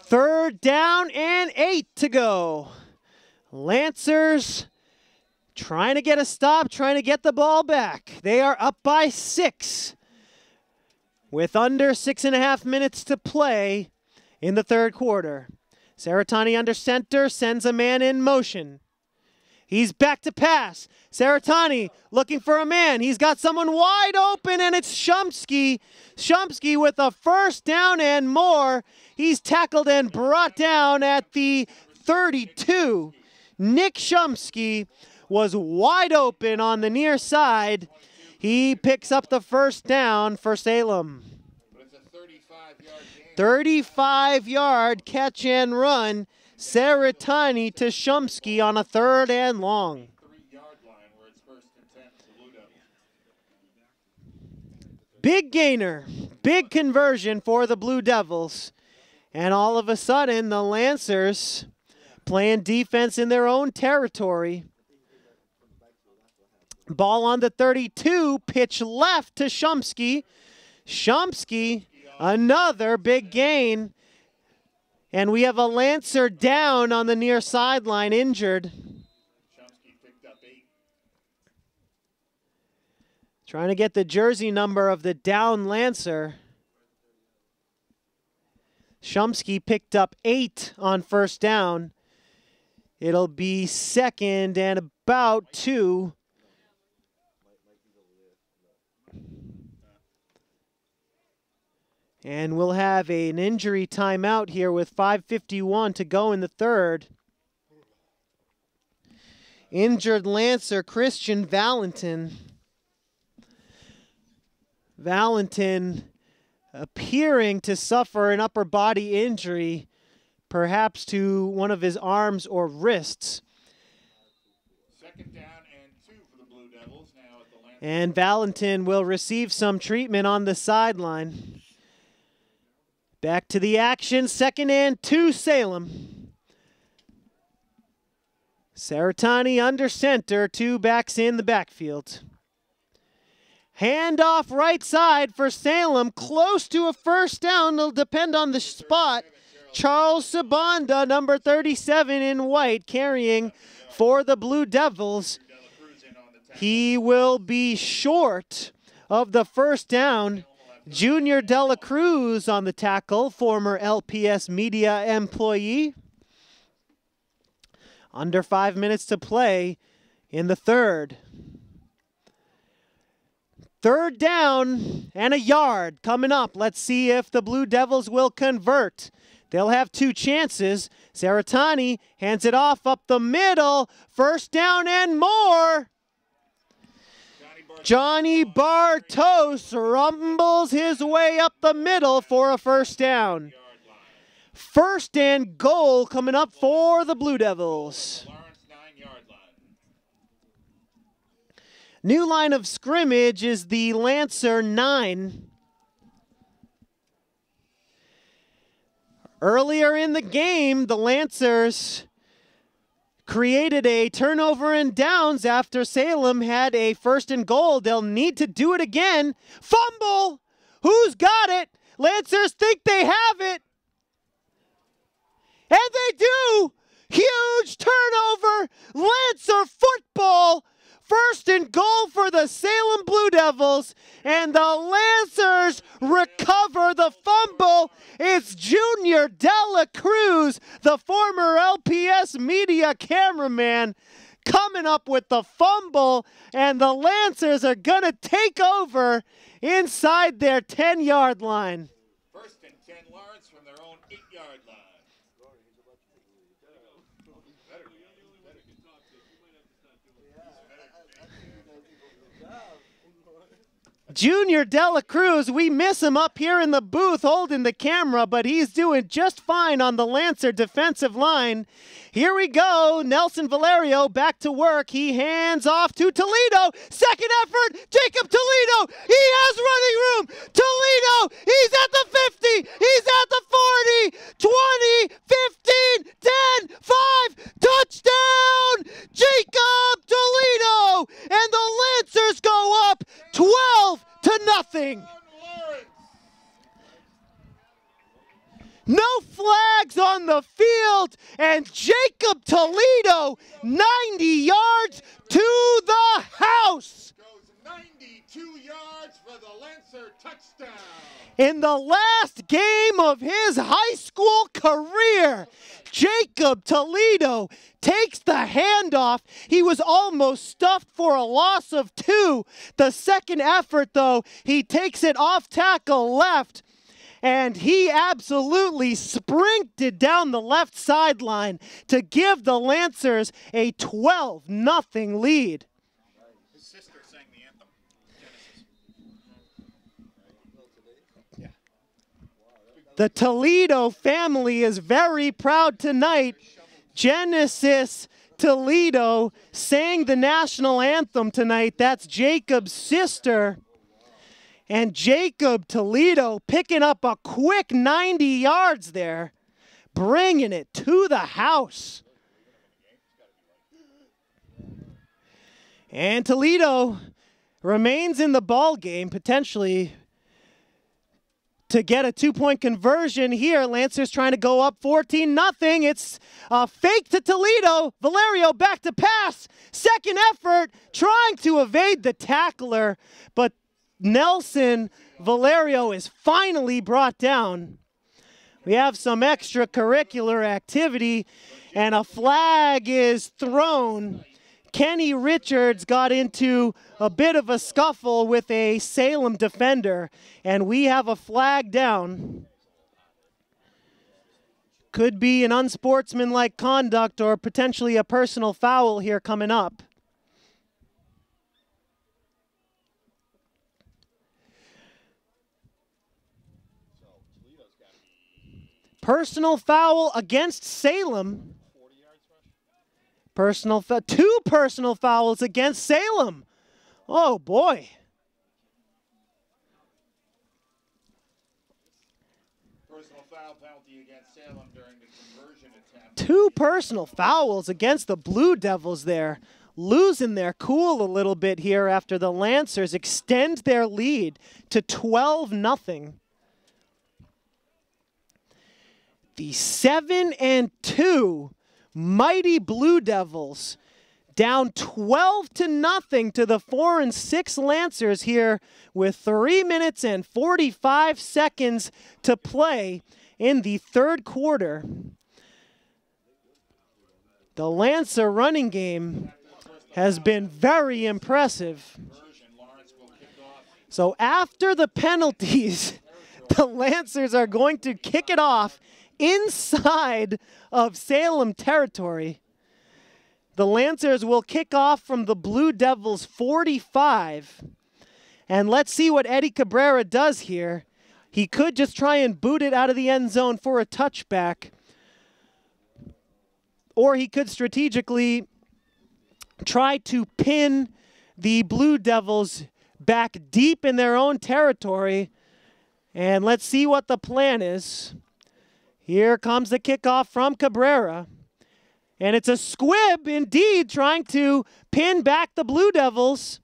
3rd down and 8 to go. Lancers trying to get a stop, trying to get the ball back. They are up by 6 with under 6.5 minutes to play in the 3rd quarter. Saratani under center, sends a man in motion. He's back to pass. Saratani looking for a man. He's got someone wide open, and it's Shumsky. Shumsky with a 1st down and more. He's tackled and brought down at the 32. Nick Shumsky was wide open on the near side. He picks up the 1st down for Salem. 35-yard catch and run. Saratani to Shumsky on a 3rd and long. Big gainer, big conversion for the Blue Devils. And all of a sudden, the Lancers playing defense in their own territory. Ball on the 32, pitch left to Shumsky. Shumsky, another big gain. And we have a Lancer down on the near sideline, injured. Trying to get the jersey number of the down Lancer. Shumsky picked up 8 on 1st down. It'll be 2nd and about 2. And we'll have an injury timeout here with 5:51 to go in the 3rd. Injured Lancer Christian Valentin. Valentin appearing to suffer an upper body injury, perhaps to one of his arms or wrists. 2nd down and 2 for the Blue Devils now at the Lancers. And Valentin will receive some treatment on the sideline. Back to the action, 2nd and 2 Salem. Saratani under center, 2 backs in the backfield. Handoff right side for Salem, close to a 1st down. It'll depend on the spot. Charles Sabanda, number 37 in white, carrying for the Blue Devils. He will be short of the first down. Junior Dela Cruz on the tackle, former LPS media employee. Under 5 minutes to play in the third. Third down and a yard coming up. Let's see if the Blue Devils will convert. They'll have 2 chances. Saratani hands it off up the middle. First down and more. Johnny Bartos rumbles his way up the middle for a first down. First and goal coming up for the Blue Devils. New line of scrimmage is the Lancer 9. Earlier in the game, the Lancers created a turnover and downs after Salem had a first and goal. They'll need to do it again. Fumble! Who's got it? Lancers think they have it. And they do! Huge turnover! Lancer football! First and goal for the Salem Blue Devils, and the Lancers recover the fumble. It's Junior Dela Cruz, the former LPS media cameraman, coming up with the fumble, and the Lancers are going to take over inside their 10-yard line. First and 10, Lawrence, from their own 8-yard line. Junior Dela Cruz, we miss him up here in the booth holding the camera, but he's doing just fine on the Lancer defensive line. Here we go. Nelson Valerio back to work. He hands off to Toledo. Second effort. Jacob Toledo. He has running room. Toledo. He's at the 50. He's at the 40. 20. 15. 10. 5. Touchdown. Jacob Toledo. And the Lancers go up 12-0. No flags on the field, and Jacob Toledo, 90 yards to the house. Goes 92 yards for the Lancer touchdown. In the last game of his high school career, Jacob Toledo takes the handoff. He was almost stuffed for a loss of 2. The second effort, though, he takes it off tackle left, and he absolutely sprinted down the left sideline to give the Lancers a 12-0 lead. His sister sang the anthem. Genesis. The Toledo family is very proud tonight. Genesis Toledo sang the national anthem tonight. That's Jacob's sister. And Jacob Toledo picking up a quick 90 yards there, bringing it to the house. And Toledo remains in the ball game, potentially to get a 2-point conversion here. Lancers trying to go up 14-0. It's a fake to Toledo. Valerio back to pass. Second effort, trying to evade the tackler, but Nelson Valerio is finally brought down. We have some extracurricular activity, and a flag is thrown. Kenny Richards got into a bit of a scuffle with a Salem defender, and we have a flag down. Could be an unsportsmanlike conduct or potentially a personal foul here coming up. Personal foul against Salem. Two personal fouls against Salem. Oh, boy. Personal foul penalty against Salem during the conversion attempt. 2 personal fouls against the Blue Devils there. Losing their cool a little bit here after the Lancers extend their lead to 12-0. The 7-2 mighty Blue Devils Down 12-0 to the 4 and 6 Lancers here with 3 minutes and 45 seconds to play in the third quarter. The Lancer running game has been very impressive. So after the penalties, the Lancers are going to kick it off inside of Salem territory. The Lancers will kick off from the Blue Devils 45. And let's see what Eddie Cabrera does here. He could just try and boot it out of the end zone for a touchback. Or he could strategically try to pin the Blue Devils back deep in their own territory. And let's see what the plan is. Here comes the kickoff from Cabrera. And it's a squib, indeed, trying to pin back the Blue Devils.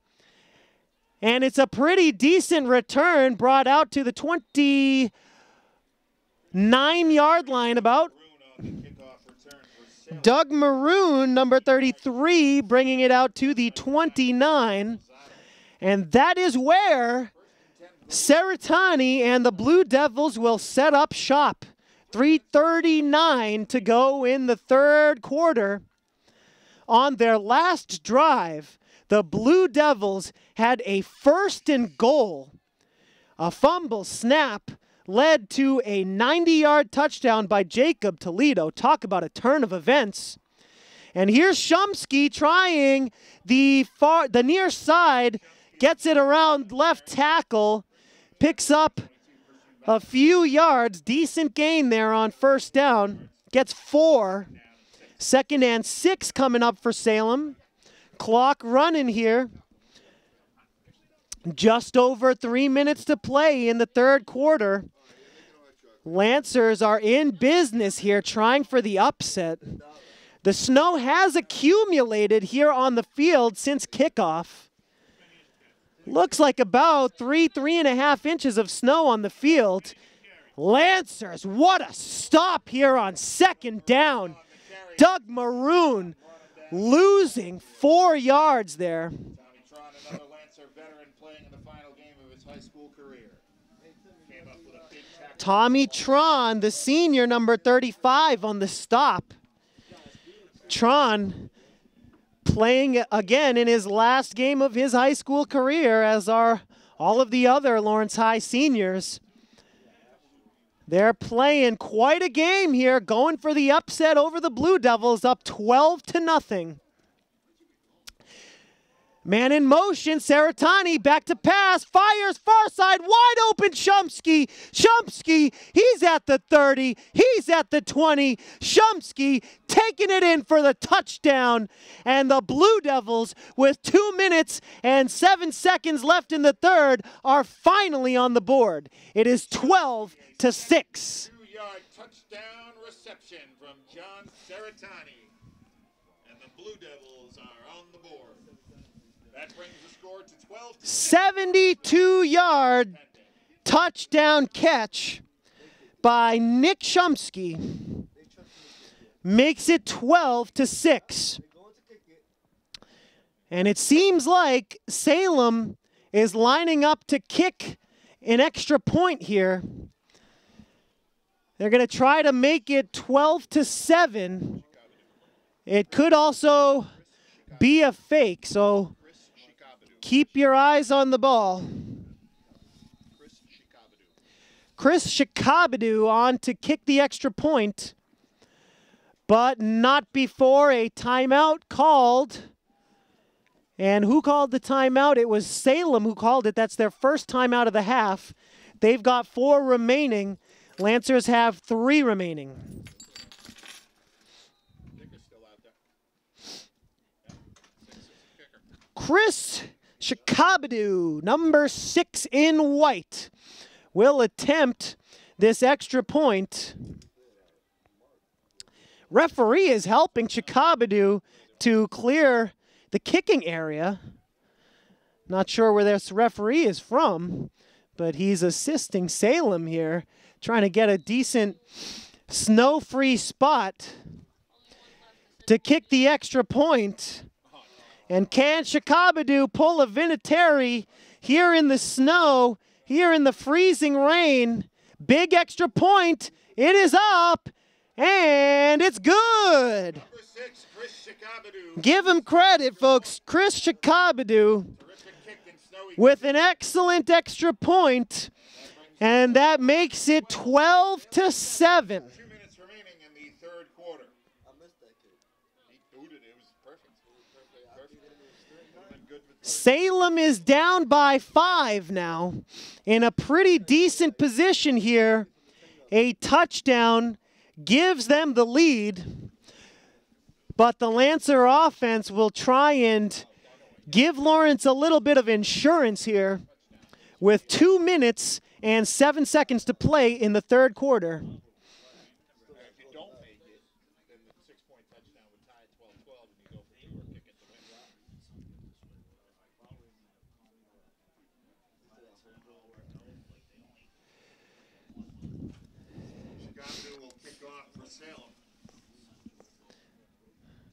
And it's a pretty decent return brought out to the 29-yard line about. Doug Maroon, number 33, bringing it out to the 29. And that is where Seretani and the Blue Devils will set up shop. 3:39 to go in the third quarter. On their last drive, the Blue Devils had a 1st and goal. A fumble snap led to a 90-yard touchdown by Jacob Toledo. Talk about a turn of events. And here's Shumsky trying the near side, gets it around left tackle, picks up a few yards, decent gain there on first down, gets 4. 2nd and 6 coming up for Salem. Clock running here. Just over 3 minutes to play in the third quarter. Lancers are in business here, trying for the upset. The snow has accumulated here on the field since kickoff. Looks like about 3.5 inches of snow on the field. Lancers, what a stop here on 2nd down. Doug Maroon losing 4 yards there. Another Lancer veteran playing in the final game of his high school career. Came up with a big tackle. Tommy Tron, the senior, number 35 on the stop. Tron playing again in his last game of his high school career, as are all of the other Lawrence High seniors. They're playing quite a game here, going for the upset over the Blue Devils, up 12-0. Man in motion, Seretani back to pass, fires far side, wide open Shumsky. Shumsky, he's at the 30, he's at the 20. Shumsky taking it in for the touchdown. And the Blue Devils, with 2 minutes and 7 seconds left in the third, are finally on the board. It is 12-6. 2-yard touchdown reception from John Seretani. And the Blue Devils are on the board. That brings the score to 72-yard touchdown catch by Nick Shumsky makes it 12-6. And it seems like Salem is lining up to kick an extra point here. They're going to try to make it 12-7. It could also be a fake, so keep your eyes on the ball. Chris Shikabadu on to kick the extra point, but not before a timeout called. And who called the timeout? It was Salem who called it. That's their first timeout of the half. They've got 4 remaining. Lancers have 3 remaining. Chris Shikabadu, number 6 in white, will attempt this extra point. Referee is helping Shikabadu to clear the kicking area. Not sure where this referee is from, but he's assisting Salem here, trying to get a decent snow-free spot to kick the extra point. And can Chickabidoo pull a Vinatieri here in the snow, here in the freezing rain? Big extra point. It is up, and it's good. Number 6, Chris Chickabidoo. Give him credit, folks. Chris Chickabidoo with an excellent extra point, and that makes it 12-7. 2 minutes remaining in the third quarter. I missed that kid. He booted it. It was perfect. Salem is down by 5 now, in a pretty decent position here. A touchdown gives them the lead, but the Lancer offense will try and give Lawrence a little bit of insurance here with 2 minutes and 7 seconds to play in the third quarter. If you don't make it, then the 6-point touchdown would tie at 12-12 and you go for 2 or kick it to win. Chickabidoo will kick off for Salem.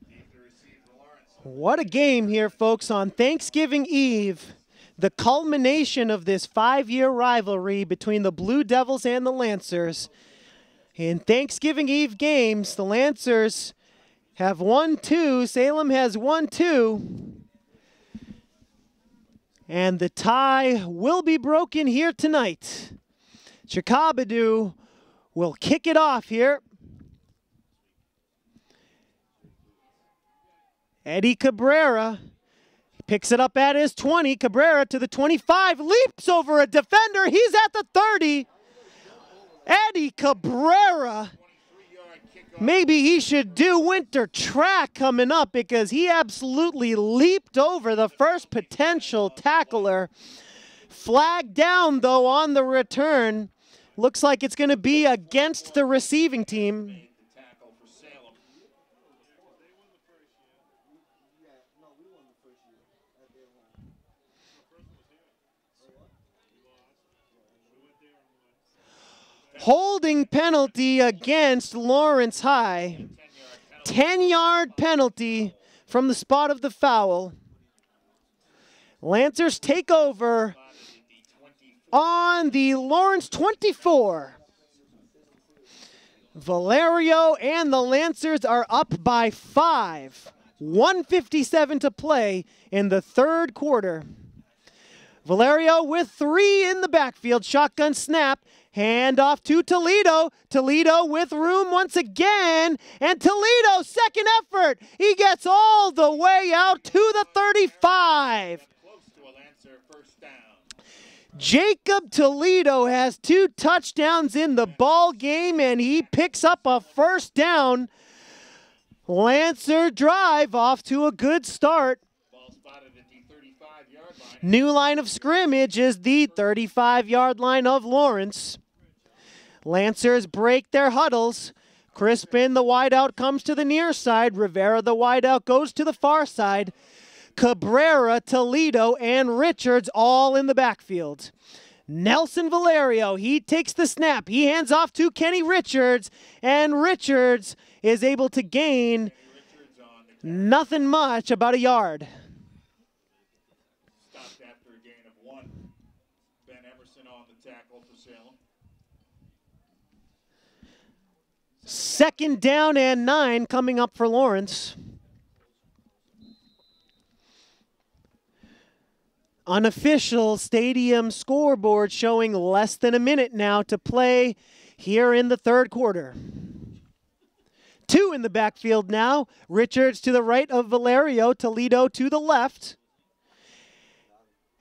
Deep to receive for Lawrence. What a game here, folks, on Thanksgiving Eve. The culmination of this 5-year rivalry between the Blue Devils and the Lancers. In Thanksgiving Eve games, the Lancers have won 2. Salem has won 2. And the tie will be broken here tonight. Chickabidoo will kick it off here. Eddie Cabrera picks it up at his 20. Cabrera to the 25, leaps over a defender. He's at the 30. Eddie Cabrera. Maybe he should do winter track coming up because he absolutely leaped over the first potential tackler. Flagged down, though, on the return. Looks like it's going to be against the receiving team. Holding penalty against Lawrence High. 10-yard penalty from the spot of the foul. Lancers take over on the Lawrence 24. Valerio and the Lancers are up by 5. 1:57 to play in the third quarter. Valerio with 3 in the backfield. Shotgun snap. Hand off to Toledo. Toledo with room once again. And Toledo, second effort. He gets all the way out to the 35. Close to a Lancer first down. Jacob Toledo has 2 touchdowns in the ball game, and he picks up a first down. Lancer drive off to a good start. Ball spotted at the 35-yard line. New line of scrimmage is the 35-yard line of Lawrence. Lancers break their huddles. Crispin, the wideout, comes to the near side. Rivera, the wideout, goes to the far side. Cabrera, Toledo, and Richards all in the backfield. Nelson Valerio, he takes the snap. He hands off to Kenny Richards, and Richards is able to gain nothing much, about a yard. Stopped after a gain of 1. Ben Emerson on the tackle for Salem. 2nd down and 9 coming up for Lawrence. Unofficial stadium scoreboard showing less than a minute now to play here in the third quarter. 2 in the backfield now. Richards to the right of Valerio. Toledo to the left.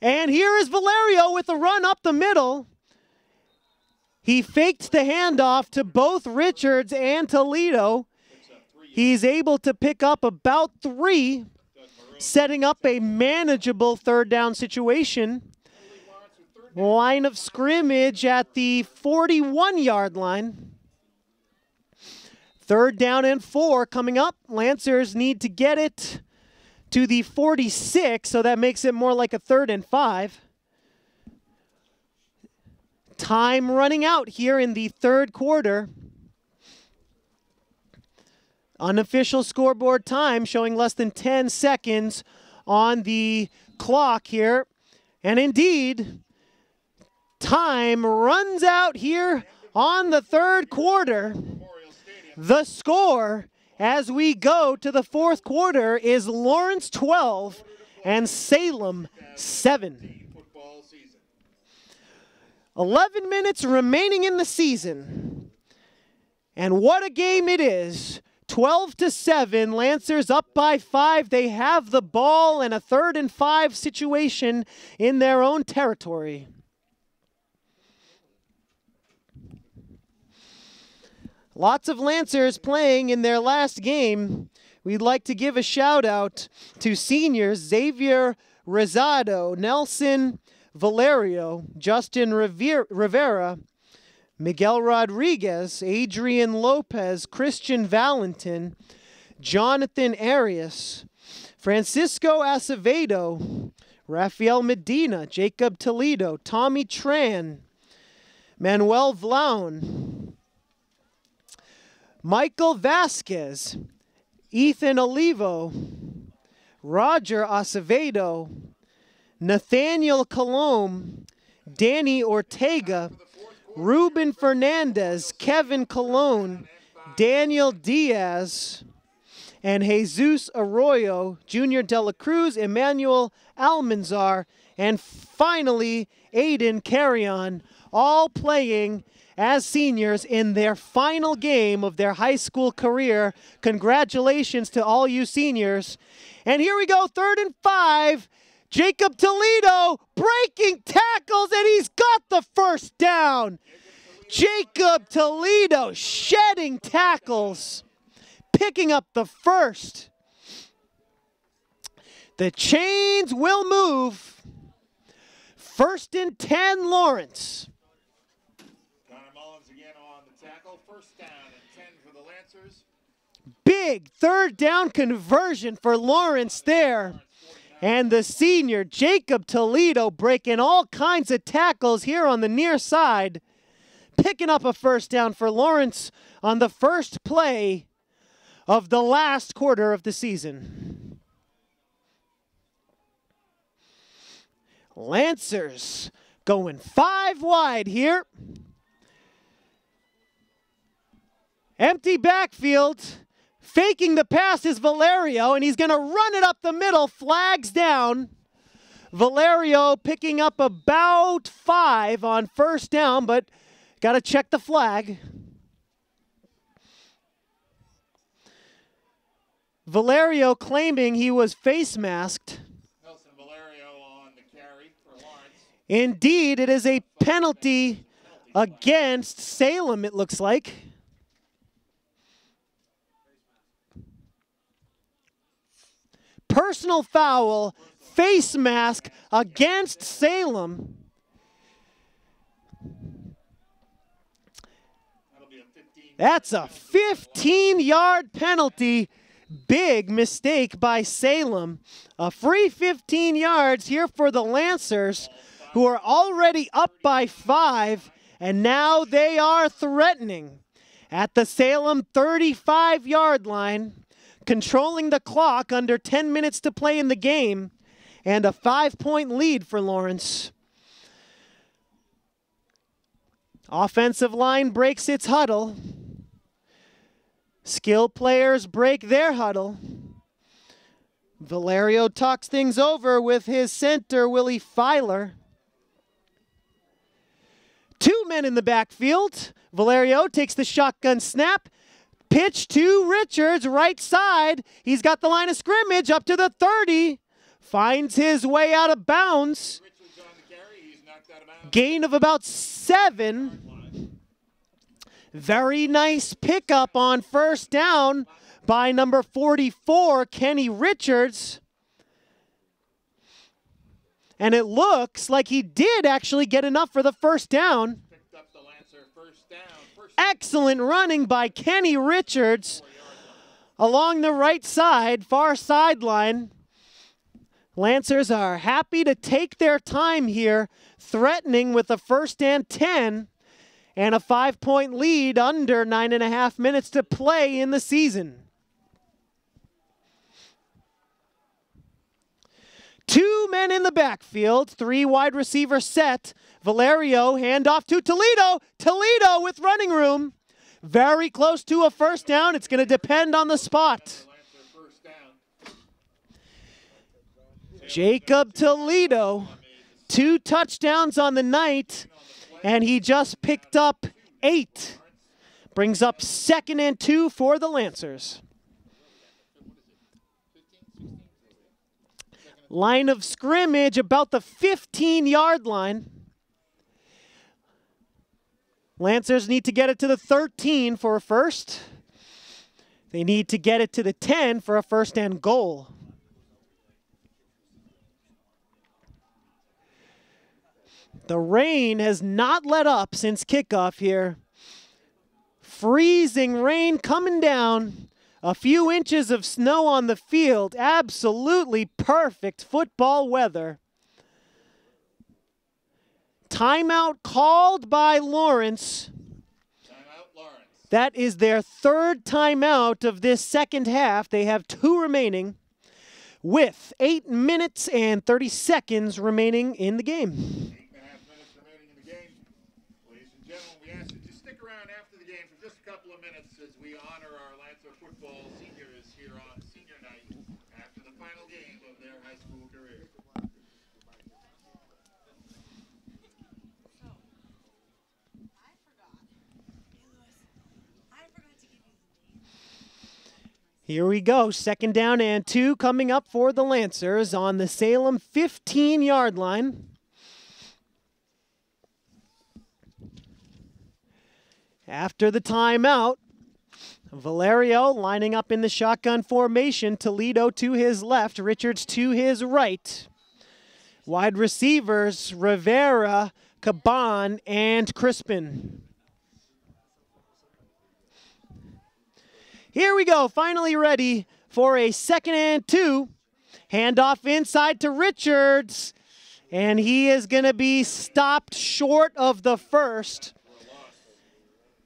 And here is Valerio with a run up the middle. He faked the handoff to both Richards and Toledo. He's able to pick up about 3, setting up a manageable third down situation. Line of scrimmage at the 41-yard line. 3rd down and 4 coming up. Lancers need to get it to the 46, so that makes it more like a 3rd and 5. Time running out here in the third quarter. Unofficial scoreboard time showing less than 10 seconds on the clock here. And indeed, time runs out here on the third quarter. The score as we go to the fourth quarter is Lawrence 12 and Salem 7. 11 minutes remaining in the season. And what a game it is. 12-7, Lancers up by 5. They have the ball in a 3rd and 5 situation in their own territory. Lots of Lancers playing in their last game. We'd like to give a shout out to seniors Xavier Rosado, Nelson Valerio, Justin Rivera, Miguel Rodriguez, Adrian Lopez, Christian Valentin, Jonathan Arias, Francisco Acevedo, Rafael Medina, Jacob Toledo, Tommy Tran, Manuel Vlaun, Michael Vasquez, Ethan Olivo, Roger Acevedo, Nathaniel Colomb, Danny Ortega, Ruben Fernandez, Kevin Colon, Daniel Diaz, and Jesus Arroyo, Junior De La Cruz, Emmanuel Almanzar, and finally Aiden Carrion, all playing as seniors in their final game of their high school career. Congratulations to all you seniors. And here we go, 3rd and 5. Jacob Toledo breaking tackles, and he's got the first down. Jacob Toledo shedding tackles, picking up the first. The chains will move. 1st and 10, Lawrence. Connor Mullins again on the tackle. 1st down and 10 for the Lancers. Big 3rd down conversion for Lawrence there. And the senior, Jacob Toledo, breaking all kinds of tackles here on the near side, picking up a 1st down for Lawrence on the first play of the last quarter of the season. Lancers going 5 wide here. Empty backfield. Faking the pass is Valerio, and he's going to run it up the middle. Flags down. Valerio picking up about 5 on 1st down, but got to check the flag. Valerio claiming he was face masked. Nelson Valerio on the carry for Lawrence. Indeed, it is a penalty against Salem, it looks like. Personal foul, face mask against Salem. That's a 15-yard penalty. Big mistake by Salem. A free 15 yards here for the Lancers, who are already up by 5, and now they are threatening at the Salem 35-yard line. Controlling the clock, under 10 minutes to play in the game, and a 5-point lead for Lawrence. Offensive line breaks its huddle. Skill players break their huddle. Valerio talks things over with his center, Willie Filer. 2 men in the backfield. Valerio takes the shotgun snap. Pitch to Richards, right side. He's got the line of scrimmage up to the 30. Finds his way out of bounds. Gain of about 7. Very nice pickup on 1st down by number 44, Kenny Richards. And it looks like he did actually get enough for the 1st down. Excellent running by Kenny Richards along the right side, far sideline. Lancers are happy to take their time here, threatening with a 1st and 10 and a 5-point lead under 9.5 minutes to play in the season. 2 men in the backfield, 3 wide receiver set. Valerio, handoff to Toledo. Toledo with running room. Very close to a first down. It's going to depend on the spot. Jacob Toledo, 2 touchdowns on the night, and he just picked up 8. Brings up 2nd and 2 for the Lancers. Line of scrimmage about the 15-yard line. Lancers need to get it to the 13 for a first. They need to get it to the 10 for a first and goal. The rain has not let up since kickoff here. Freezing rain coming down. A few inches of snow on the field. Absolutely perfect football weather. Timeout called by Lawrence. Timeout, Lawrence. That is their 3rd timeout of this second half. They have 2 remaining with 8 minutes and 30 seconds remaining in the game. 8.5 minutes remaining in the game. Ladies and gentlemen, we ask that you stick around after the game for just a couple of minutes as we honor our Lancer football seniors here on senior night after the final game of their high school career. Here we go, 2nd down and 2 coming up for the Lancers on the Salem 15-yard line. After the timeout, Valerio lining up in the shotgun formation, Toledo to his left, Richards to his right. Wide receivers, Rivera, Caban, and Crispin. Here we go, finally ready for a 2nd and 2. Handoff inside to Richards, and he is going to be stopped short of the first.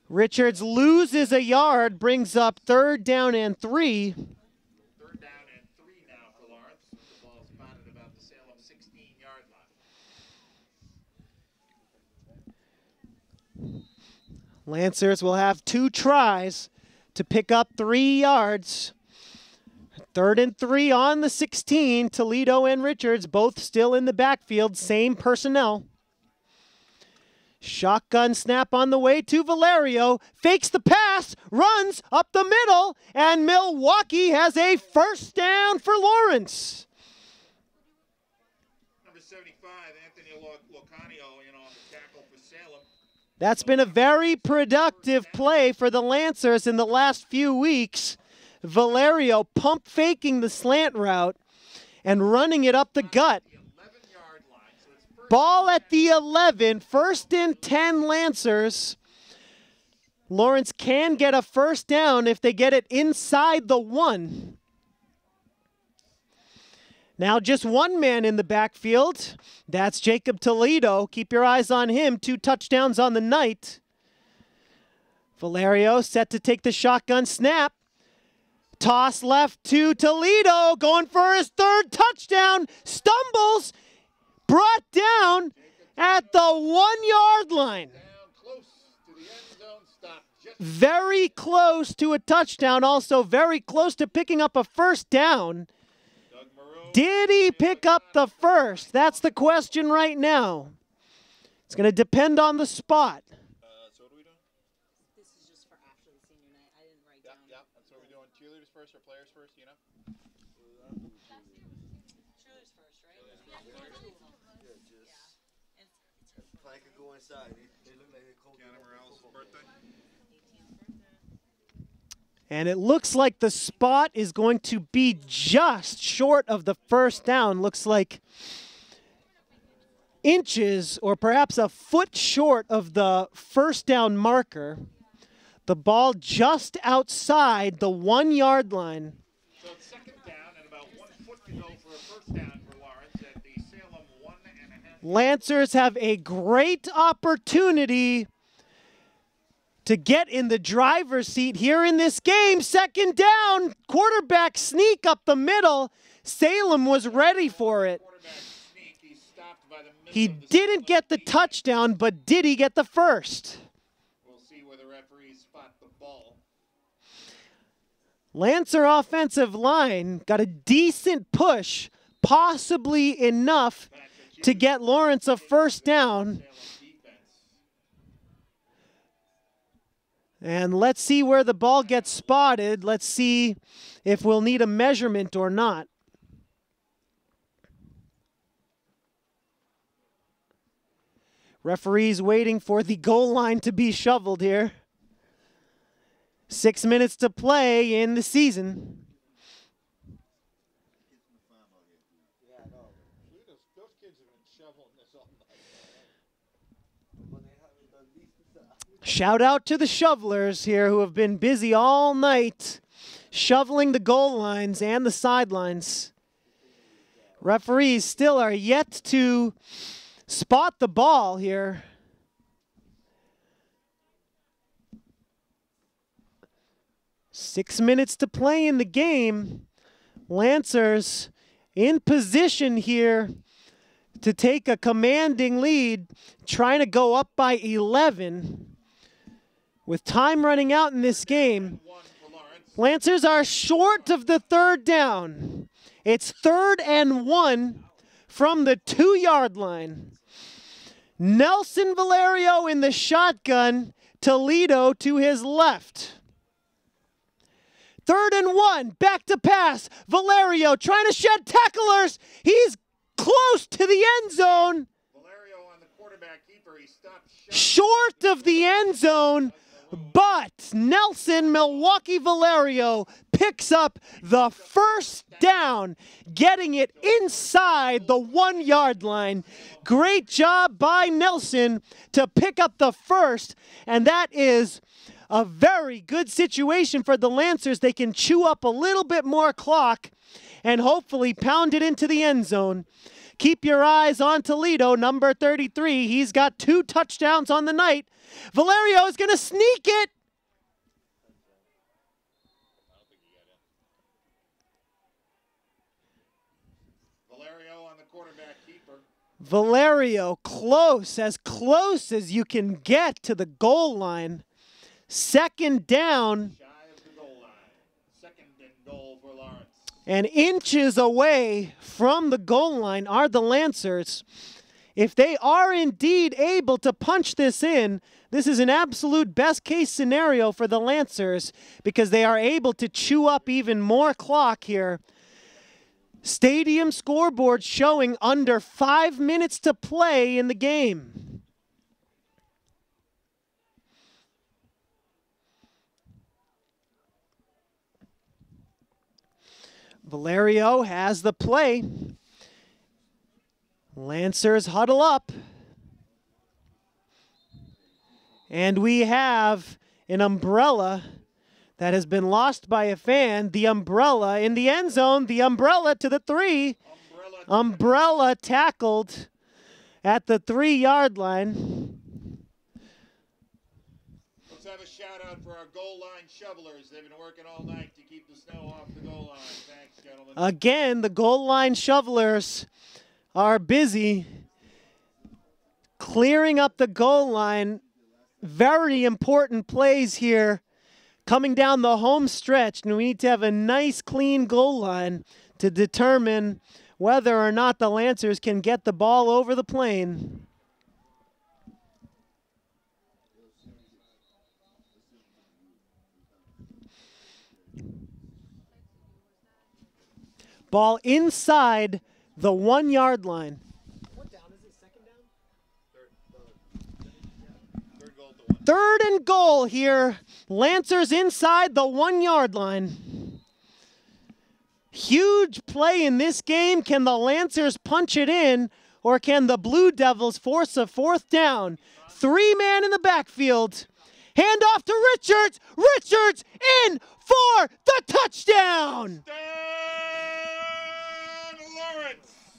Richards loses a yard, brings up 3rd down and 3. 3rd down and 3 now for Lawrence. The ball spotted about the Salem 16-yard line. Lancers will have 2 tries to pick up 3 yards. 3rd and 3 on the 16. Toledo and Richards both still in the backfield, same personnel. Shotgun snap on the way to Valerio. Fakes the pass, runs up the middle, and Milwaukee has a first down for Lawrence. Number 75, Anthony Locanio in on the tackle for Salem. That's been a very productive play for the Lancers in the last few weeks. Valerio pump faking the slant route and running it up the gut. Ball at the 11, 1st and 10 Lancers. Lawrence can get a first down if they get it inside the 1. Now just 1 man in the backfield. That's Jacob Toledo. Keep your eyes on him. 2 touchdowns on the night. Valerio set to take the shotgun snap. Toss left to Toledo. Going for his 3rd touchdown. Stumbles. Brought down at the 1-yard line. Very close to a touchdown. Also very close to picking up a first down. Did he pick up the first? That's the question right now. It's going to depend on the spot. So what are we doing? This is just for after the senior night. I didn't write down. Yeah, that's what we're doing. Cheerleaders first or players first, you know? Cheerleaders first, right? If I could go inside, they look like they're cold. Kiana Morales' birthday. And it looks like the spot is going to be just short of the first down. Looks like inches or perhaps a foot short of the first down marker. The ball just outside the 1-yard line. So it's 2nd down and about 1 foot to go for a first down for Lawrence at the Salem 1.5. Lancers have a great opportunity to get in the driver's seat here in this game. 2nd down, quarterback sneak up the middle. Salem was ready for it. He didn't get the touchdown, but did he get the first? We'll see where the referees spot the ball. Lancer offensive line got a decent push, possibly enough to get Lawrence a first down. And let's see where the ball gets spotted. Let's see if we'll need a measurement or not. Referees waiting for the goal line to be shoveled here. 6 minutes to play in the season. Shout out to the shovelers here who have been busy all night shoveling the goal lines and the sidelines. Referees still are yet to spot the ball here. Six minutes to play in the game. Lancers in position here to take a commanding lead, trying to go up by 11. With time running out in this game, Lancers are short of the third down. It's 3rd and 1 from the 2-yard line. Nelson Valerio in the shotgun, Toledo to his left. 3rd and 1, back to pass. Valerio trying to shed tacklers. He's close to the end zone. Valerio on the quarterback keeper. He stopped short of the end zone, but Nelson Milwaukee Valerio picks up the first down, getting it inside the 1-yard line. Great job by Nelson to pick up the first, and that is a very good situation for the Lancers. They can chew up a little bit more clock and hopefully pound it into the end zone. Keep your eyes on Toledo, number 33. He's got 2 touchdowns on the night. Valerio is going to sneak it. Valerio on the quarterback keeper. Valerio close as you can get to the goal line. 2nd down. Shy of the goal line. 2nd and goal for Lawrence. And inches away from the goal line are the Lancers. If they are indeed able to punch this in, this is an absolute best-case scenario for the Lancers because they are able to chew up even more clock here. Stadium scoreboard showing under 5 minutes to play in the game. Valerio has the play. Lancers huddle up. And we have an umbrella that has been lost by a fan. The umbrella in the end zone. The umbrella to the 3. Umbrella tackled at the 3-yard line. Let's have a shout out for our goal line shovelers. They've been working all night to keep the snow off the goal line. Thanks, gentlemen. Again, the goal line shovelers are busy clearing up the goal line. Very important plays here coming down the home stretch, and we need to have a nice clean goal line to determine whether or not the Lancers can get the ball over the plane. Ball inside the 1-yard line. What down is it? 2nd down? 3rd and goal here. Lancers inside the 1-yard line. Huge play in this game. Can the Lancers punch it in, or can the Blue Devils force a 4th down? 3-man in the backfield. Hand off to Richards. Richards in for the touchdown.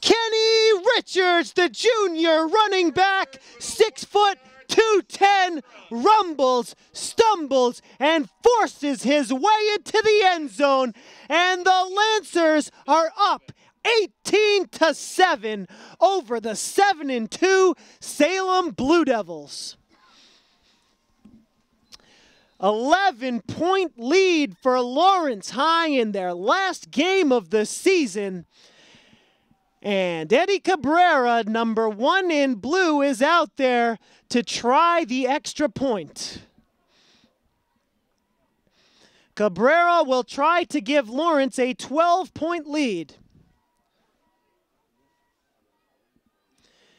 Kenny Richards, the junior running back, 6 foot, 210, rumbles, stumbles, and forces his way into the end zone. And the Lancers are up 18-7 over the 7-2 Salem Blue Devils. 11-point lead for Lawrence High in their last game of the season. And Eddie Cabrera, number 1 in blue, is out there to try the extra point. Cabrera will try to give Lawrence a 12-point lead.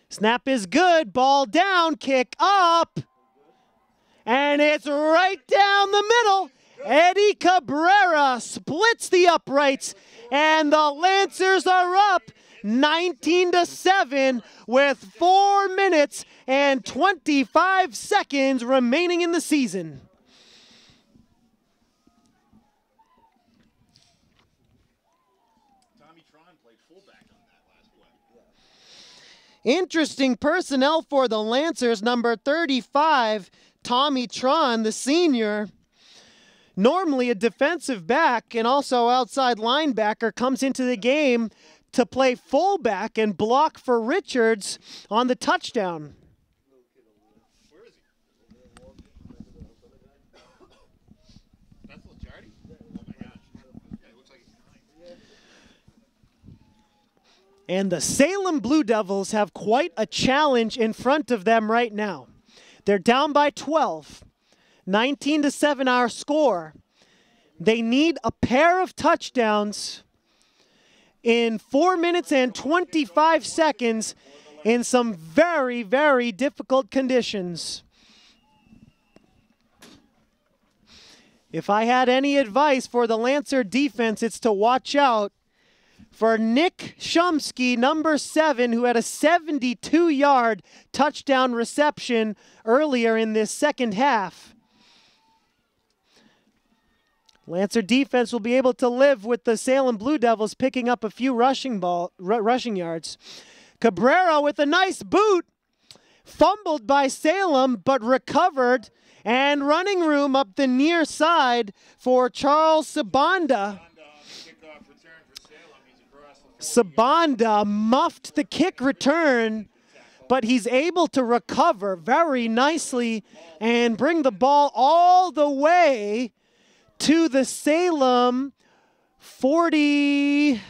Snap is good, ball down, kick up. And it's right down the middle. Eddie Cabrera splits the uprights, and the Lancers are up 19-7 with 4 minutes and 25 seconds remaining in the season. Tommy Tron played fullback on that last play. Interesting personnel for the Lancers. Number 35, Tommy Tron, the senior, normally a defensive back and also outside linebacker, comes into the game to play fullback and block for Richards on the touchdown. Where is he? That's Lachardi? Oh my gosh. Yeah, it looks like he's behind. And the Salem Blue Devils have quite a challenge in front of them right now. They're down by 12. 19-7 our score. They need a pair of touchdowns in 4 minutes and 25 seconds in some very, very difficult conditions. If I had any advice for the Lancer defense, it's to watch out for Nick Shumsky, number 7, who had a 72-yard touchdown reception earlier in this second half. Lancer defense will be able to live with the Salem Blue Devils picking up a few rushing yards. Cabrera with a nice boot, fumbled by Salem, but recovered, and running room up the near side for Charles Sabanda. Sabanda muffed the kick return, but he's able to recover very nicely and bring the ball all the way to the Salem 40. There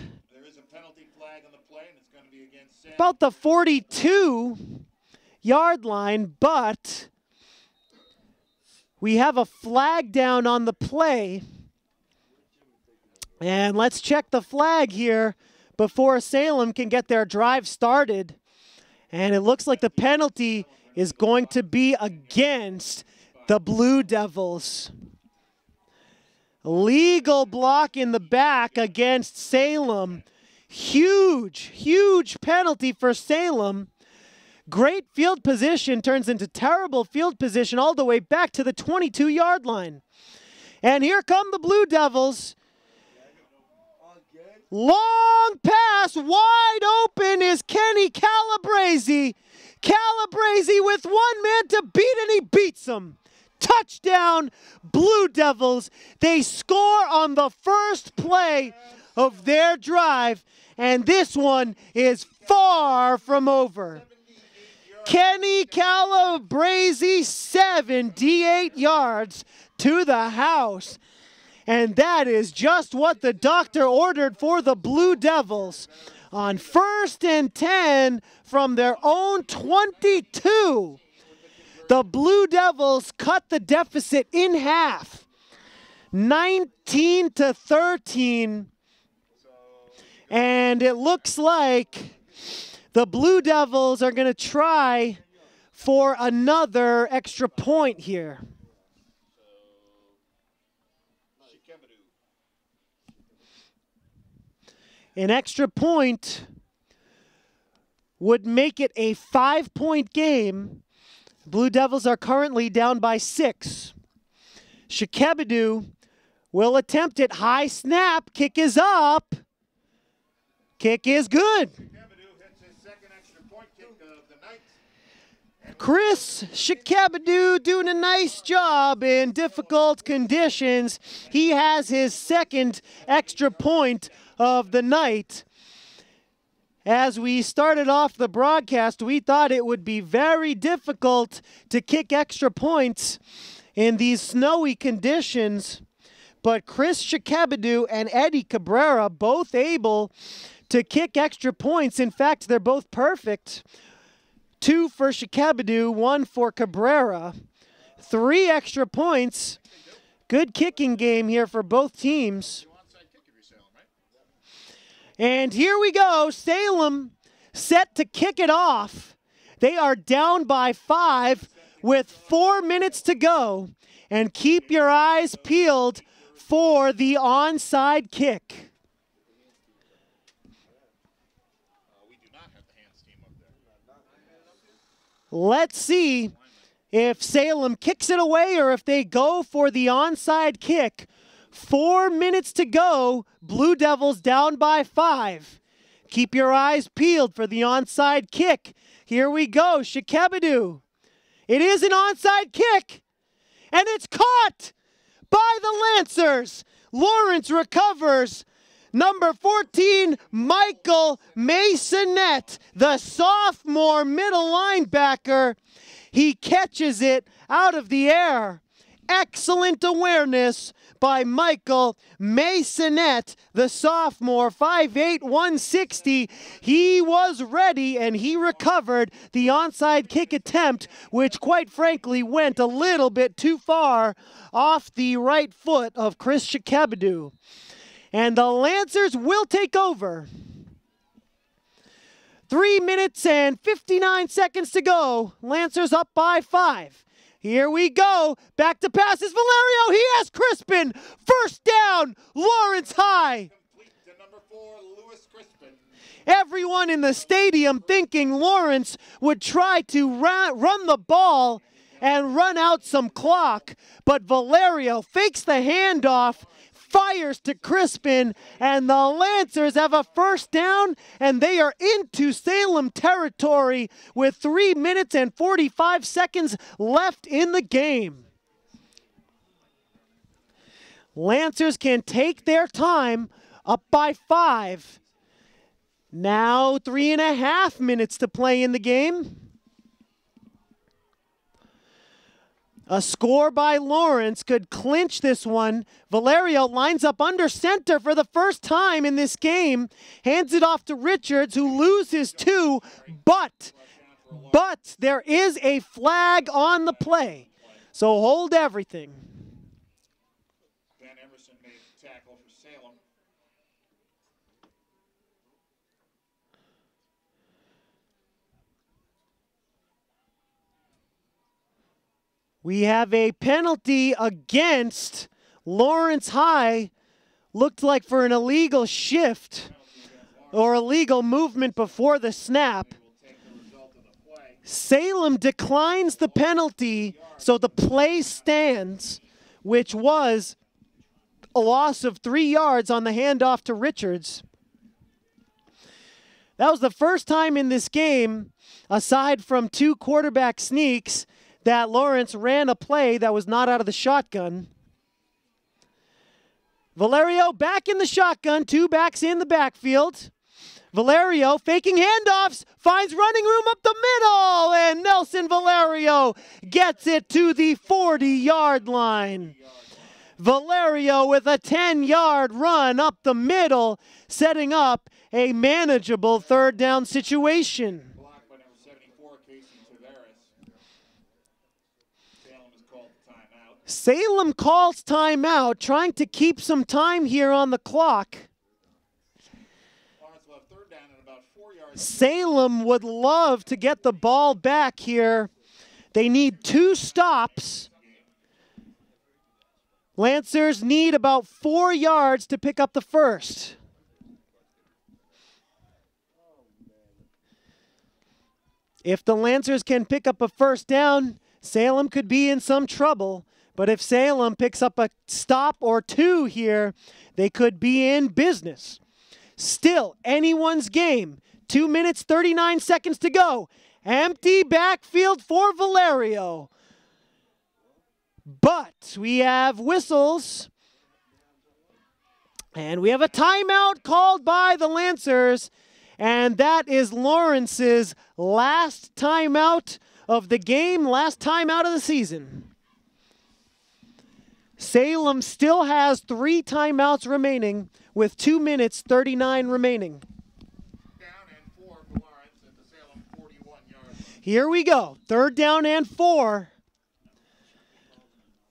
is a penalty flag on the play, and it's going to be against Salem. About the 42-yard line, but we have a flag down on the play. And let's check the flag here before Salem can get their drive started. And it looks like the penalty is going to be against the Blue Devils. Legal block in the back against Salem. Huge, huge penalty for Salem. Great field position turns into terrible field position all the way back to the 22-yard line. And here come the Blue Devils. Long pass, wide open is Kenny Calabrese. Calabrese with one man to beat, and he beats him. Touchdown, Blue Devils. They score on the first play of their drive, and this one is far from over. Kenny Calabrese, 78 yards to the house. And that is just what the doctor ordered for the Blue Devils. On 1st and 10 from their own 22, the Blue Devils cut the deficit in half, 19-13. And it looks like the Blue Devils are going to try for another extra point here. An extra point would make it a 5-point game. Blue Devils are currently down by 6. Shikebedu will attempt it. High snap. Kick is up. Kick is good. Shikebedu hits his second extra point kick of the night. Chris Shikebedu doing a nice job in difficult conditions. He has his second extra point of the night. As we started off the broadcast, we thought it would be very difficult to kick extra points in these snowy conditions, but Chris Shikabadu and Eddie Cabrera both able to kick extra points. In fact, they're both perfect. 2 for Shikabadu, 1 for Cabrera. 3 extra points. Good kicking game here for both teams. And here we go, Salem set to kick it off. They are down by 5 with 4 minutes to go. And keep your eyes peeled for the onside kick. Let's see if Salem kicks it away or if they go for the onside kick. 4 minutes to go. Blue Devils down by 5. Keep your eyes peeled for the onside kick. Here we go. Shikabadu. It is an onside kick. And it's caught by the Lancers. Lawrence recovers. Number 14, Michael Masonette, the sophomore middle linebacker. He catches it out of the air. Excellent awareness by Michael Masonette, the sophomore, 5'8", 160. He was ready and he recovered the onside kick attempt, which quite frankly went a little bit too far off the right foot of Chris Shikabadu. And the Lancers will take over. 3 minutes and 59 seconds to go. Lancers up by 5. Here we go. Back to passes. Valerio, he has Crispin. First down, Lawrence High. Complete to number 4, Lewis Crispin. Everyone in the stadium thinking Lawrence would try to run the ball and run out some clock. But Valerio fakes the handoff, fires to Crispin, and the Lancers have a first down, and they are into Salem territory with 3 minutes and 45 seconds left in the game. Lancers can take their time, up by 5. Now 3.5 minutes to play in the game. A score by Lawrence could clinch this one. Valerio lines up under center for the first time in this game. Hands it off to Richards, who loses 2, but there is a flag on the play. So hold everything. Ben Emerson made the tackle for Salem. We have a penalty against Lawrence High. Looked like for an illegal shift or illegal movement before the snap. Salem declines the penalty, so the play stands, which was a loss of 3 yards on the handoff to Richards. That was the first time in this game, aside from 2 quarterback sneaks, that Lawrence ran a play that was not out of the shotgun. Valerio back in the shotgun, 2 backs in the backfield. Valerio faking handoffs, finds running room up the middle, and Nelson Valerio gets it to the 40-yard line. Valerio with a 10-yard run up the middle, setting up a manageable 3rd down situation. Salem calls timeout, trying to keep some time here on the clock. Salem would love to get the ball back here. They need 2 stops. Lancers need about 4 yards to pick up the first. If the Lancers can pick up a first down, Salem could be in some trouble. But if Salem picks up a stop or 2 here, they could be in business. Still, anyone's game. 2 minutes, 39 seconds to go. Empty backfield for Valerio. But we have whistles. And we have a timeout called by the Lancers. And that is Lawrence's last timeout of the game, last timeout of the season. Salem still has 3 timeouts remaining with 2 minutes 39 remaining. Down and 4 for Lawrence at the Salem 41-yard line. Here we go. 3rd down and 4.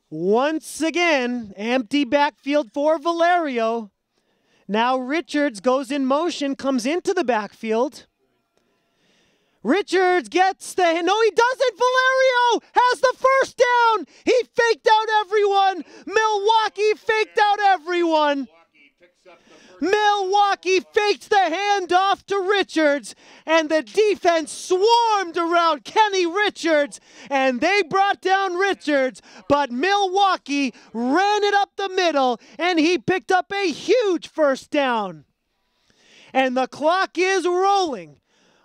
Once again, empty backfield for Valerio. Now Richards goes in motion, comes into the backfield. Richards gets the, no he doesn't, Valerio has the first down. He faked out everyone. Milwaukee faked out everyone. Milwaukee faked the handoff to Richards, and the defense swarmed around Kenny Richards, and they brought down Richards, but Milwaukee ran it up the middle, and he picked up a huge first down. And the clock is rolling.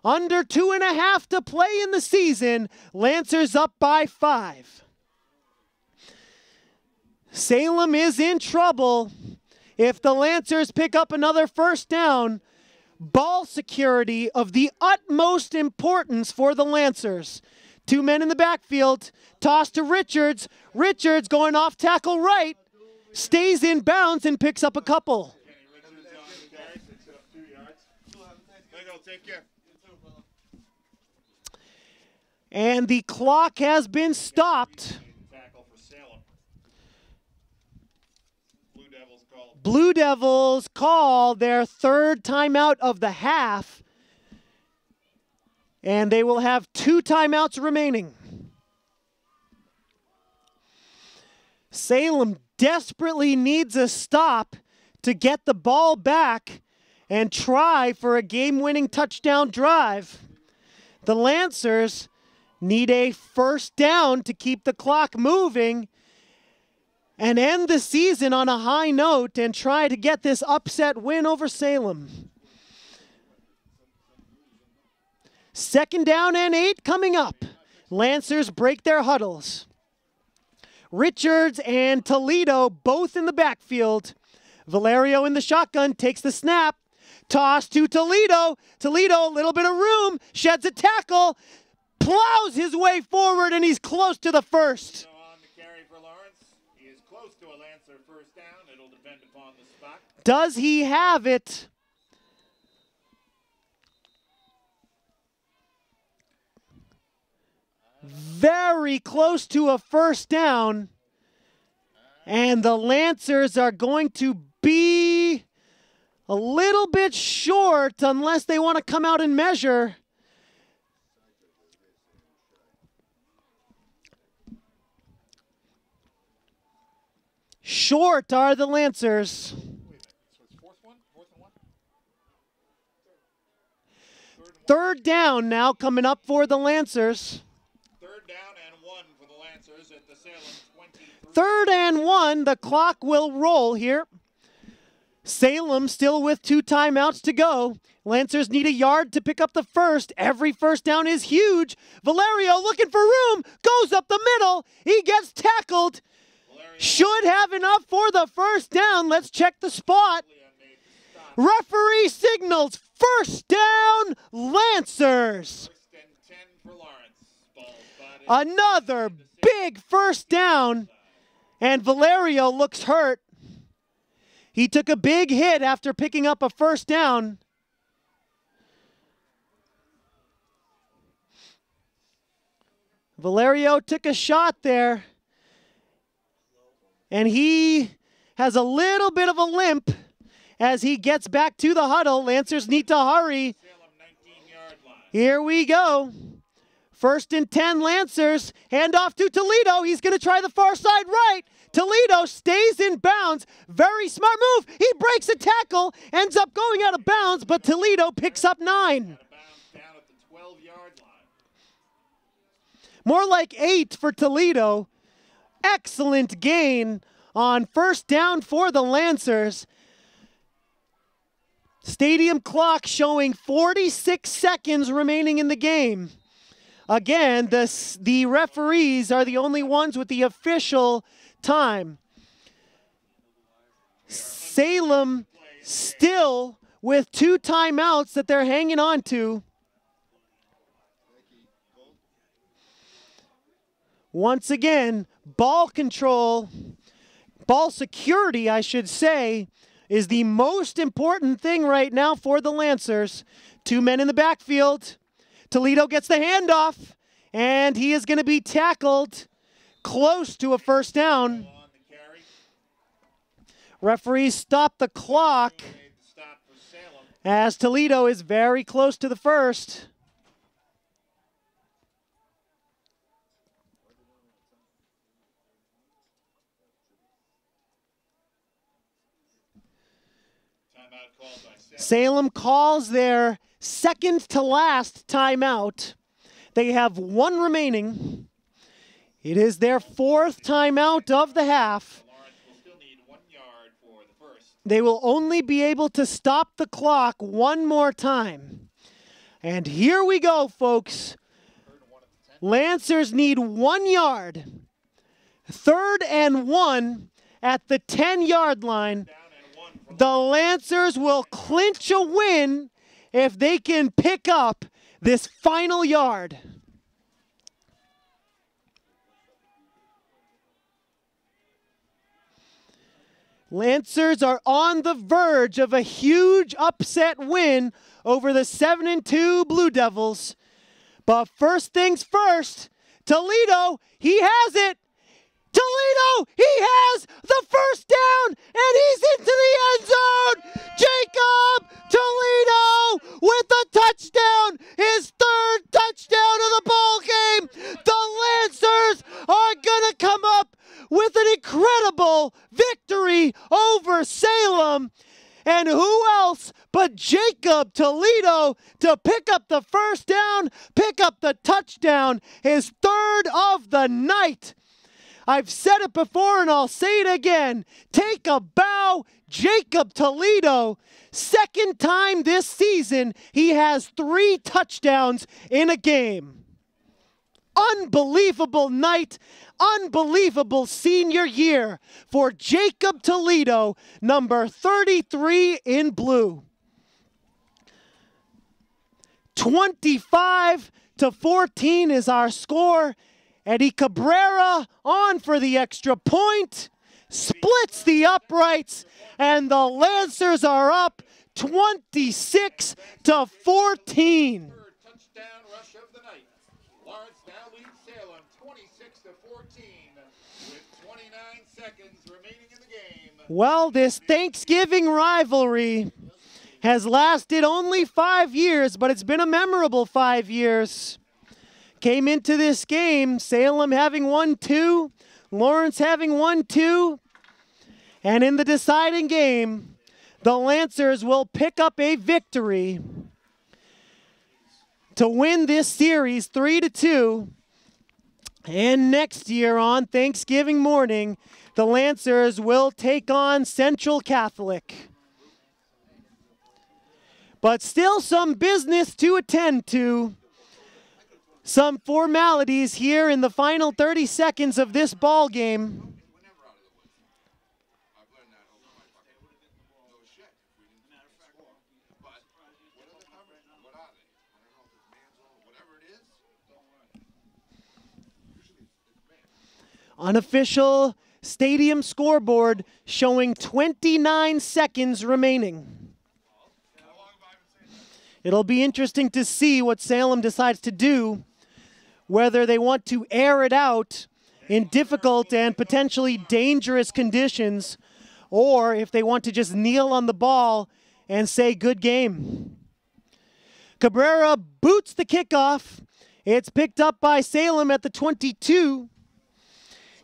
Under 2.5 to play in the season. Lancers up by 5. Salem is in trouble. If the Lancers pick up another first down, ball security of the utmost importance for the Lancers. 2 men in the backfield, toss to Richards. Richards going off tackle right, stays in bounds and picks up a couple. And the clock has been stopped. Blue Devils call their 3rd timeout of the half. And they will have 2 timeouts remaining. Salem desperately needs a stop to get the ball back and try for a game-winning touchdown drive. The Lancers need a first down to keep the clock moving and end the season on a high note and try to get this upset win over Salem. 2nd down and 8 coming up. Lancers break their huddles. Richards and Toledo both in the backfield. Valerio in the shotgun takes the snap. Toss to Toledo. Toledo, a little bit of room, sheds a tackle, plows his way forward, and he's close to the first. On the carry for Lawrence. He is close to a Lancer first down. It'll depend upon the spot. Does he have it? Very close to a first down. And the Lancers are going to be a little bit short unless they want to come out and measure. Short are the Lancers. Third down now coming up for the Lancers. 3rd down and 1 for the Lancers at the Salem 23. 3rd and 1, the clock will roll here. Salem still with 2 timeouts to go. Lancers need a yard to pick up the first. Every first down is huge. Valerio looking for room, goes up the middle. He gets tackled. Should have enough for the first down. Let's check the spot. Referee signals first down, Lancers. 1st and 10 for Lawrence. Ball spotted. Another big first down, and Valerio looks hurt. He took a big hit after picking up a first down. Valerio took a shot there, and he has a little bit of a limp as he gets back to the huddle. Lancers need to hurry. Salem 19-yard line. Here we go. 1st and 10 Lancers. Hand off to Toledo. He's going to try the far side right. Toledo stays in bounds. Very smart move. He breaks a tackle, ends up going out of bounds, but Toledo picks up 9. Out of bounds down at the 12-yard line. More like 8 for Toledo. Excellent gain on first down for the Lancers. Stadium clock showing 46 seconds remaining in the game. Again, the referees are the only ones with the official time. Salem still with 2 timeouts that they're hanging on to. Once again, ball control, ball security, I should say, is the most important thing right now for the Lancers. 2 men in the backfield. Toledo gets the handoff, and he is going to be tackled close to a first down. Referees stop the clock as Toledo is very close to the first. Salem calls their second to last timeout. They have 1 remaining. It is their 4th timeout of the half. They will only be able to stop the clock 1 more time. And here we go, folks. Lancers need 1 yard. 3rd and 1 at the 10-yard line. The Lancers will clinch a win if they can pick up this final yard. Lancers are on the verge of a huge upset win over the 7-2 Blue Devils. But first things first, Toledo, he has it. Toledo, he has the first down, and he's into the end zone. Jacob Toledo with a touchdown, his 3rd touchdown of the ball game. The Lancers are going to come up with an incredible victory over Salem. And who else but Jacob Toledo to pick up the first down, pick up the touchdown, his 3rd of the night. I've said it before and I'll say it again. Take a bow, Jacob Toledo. 2nd time this season, he has 3 touchdowns in a game. Unbelievable night, unbelievable senior year for Jacob Toledo, number 33 in blue. 25-14 is our score. Eddie Cabrera on for the extra point, splits the uprights, and the Lancers are up 26-14. Touchdown rush of the night. Lawrence now leads Salem 26-14 with 29 seconds remaining in the game. Well, this Thanksgiving rivalry has lasted only 5 years, but it's been a memorable 5 years. Came into this game, Salem having won 2, Lawrence having won 2, and in the deciding game, the Lancers will pick up a victory to win this series 3-2. And next year on Thanksgiving morning, the Lancers will take on Central Catholic. But still some business to attend to. Some formalities here in the final 30 seconds of this ball game. Unofficial stadium scoreboard showing 29 seconds remaining. It'll be interesting to see what Salem decides to do, whether they want to air it out in difficult and potentially dangerous conditions, or if they want to just kneel on the ball and say good game. Cabrera boots the kickoff. It's picked up by Salem at the 22.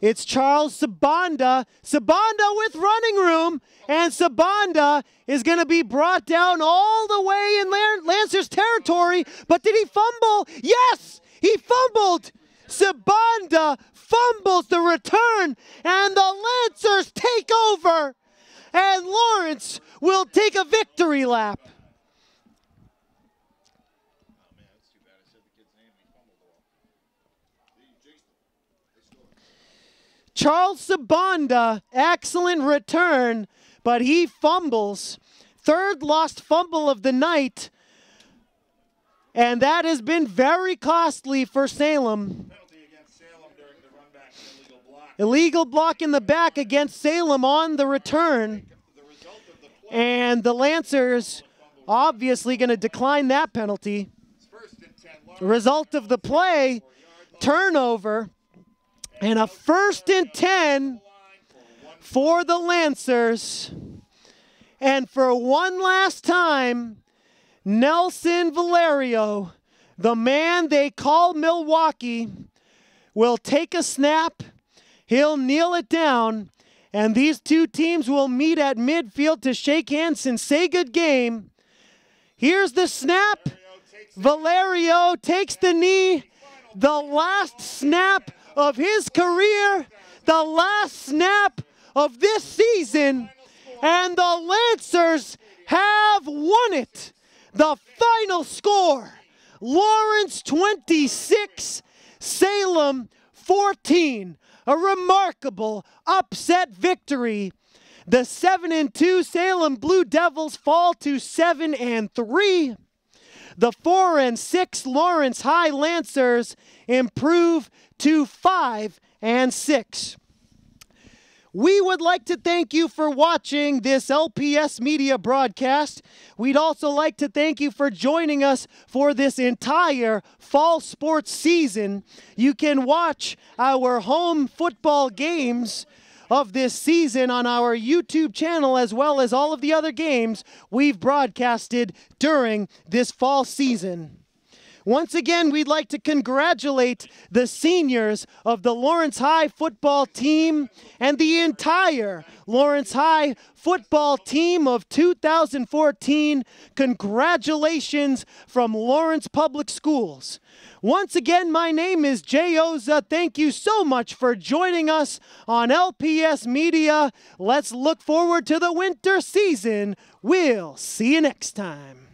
It's Charles Sabanda. Sabanda with running room, and Sabanda is going to be brought down all the way in Lancers territory. But did he fumble? Yes, he fumbled. Sabanda fumbles the return, and the Lancers take over, and Lawrence will take a victory lap. Charles Sabanda, excellent return, but he fumbles. third lost fumble of the night, and that has been very costly for Salem. Penalty against Salem during the run back, illegal block. Illegal block in the back against Salem on the return. The result of the play And the Lancers obviously going to decline that penalty. is first and 10. Result of the play, turnover, and a 1st and 10 for the Lancers. And for one last time, Nelson Valerio, the man they call Milwaukee, will take a snap. He'll kneel it down, and these two teams will meet at midfield to shake hands and say good game. Here's the snap. Valerio takes the knee. The last snap of his career. The last snap of this season. And the Lancers have won it. The final score, Lawrence 26, Salem 14. A remarkable upset victory. The 7-2 Salem Blue Devils fall to 7-3. The 4-6 Lawrence High Lancers improve to 5-6. We would like to thank you for watching this LPS Media broadcast. We'd also like to thank you for joining us for this entire fall sports season. You can watch our home football games of this season on our YouTube channel, as well as all of the other games we've broadcasted during this fall season. Once again, we'd like to congratulate the seniors of the Lawrence High football team and the entire Lawrence High football team of 2014. Congratulations from Lawrence Public Schools. Once again, my name is Jay Oza. Thank you so much for joining us on LPS Media. Let's look forward to the winter season. We'll see you next time.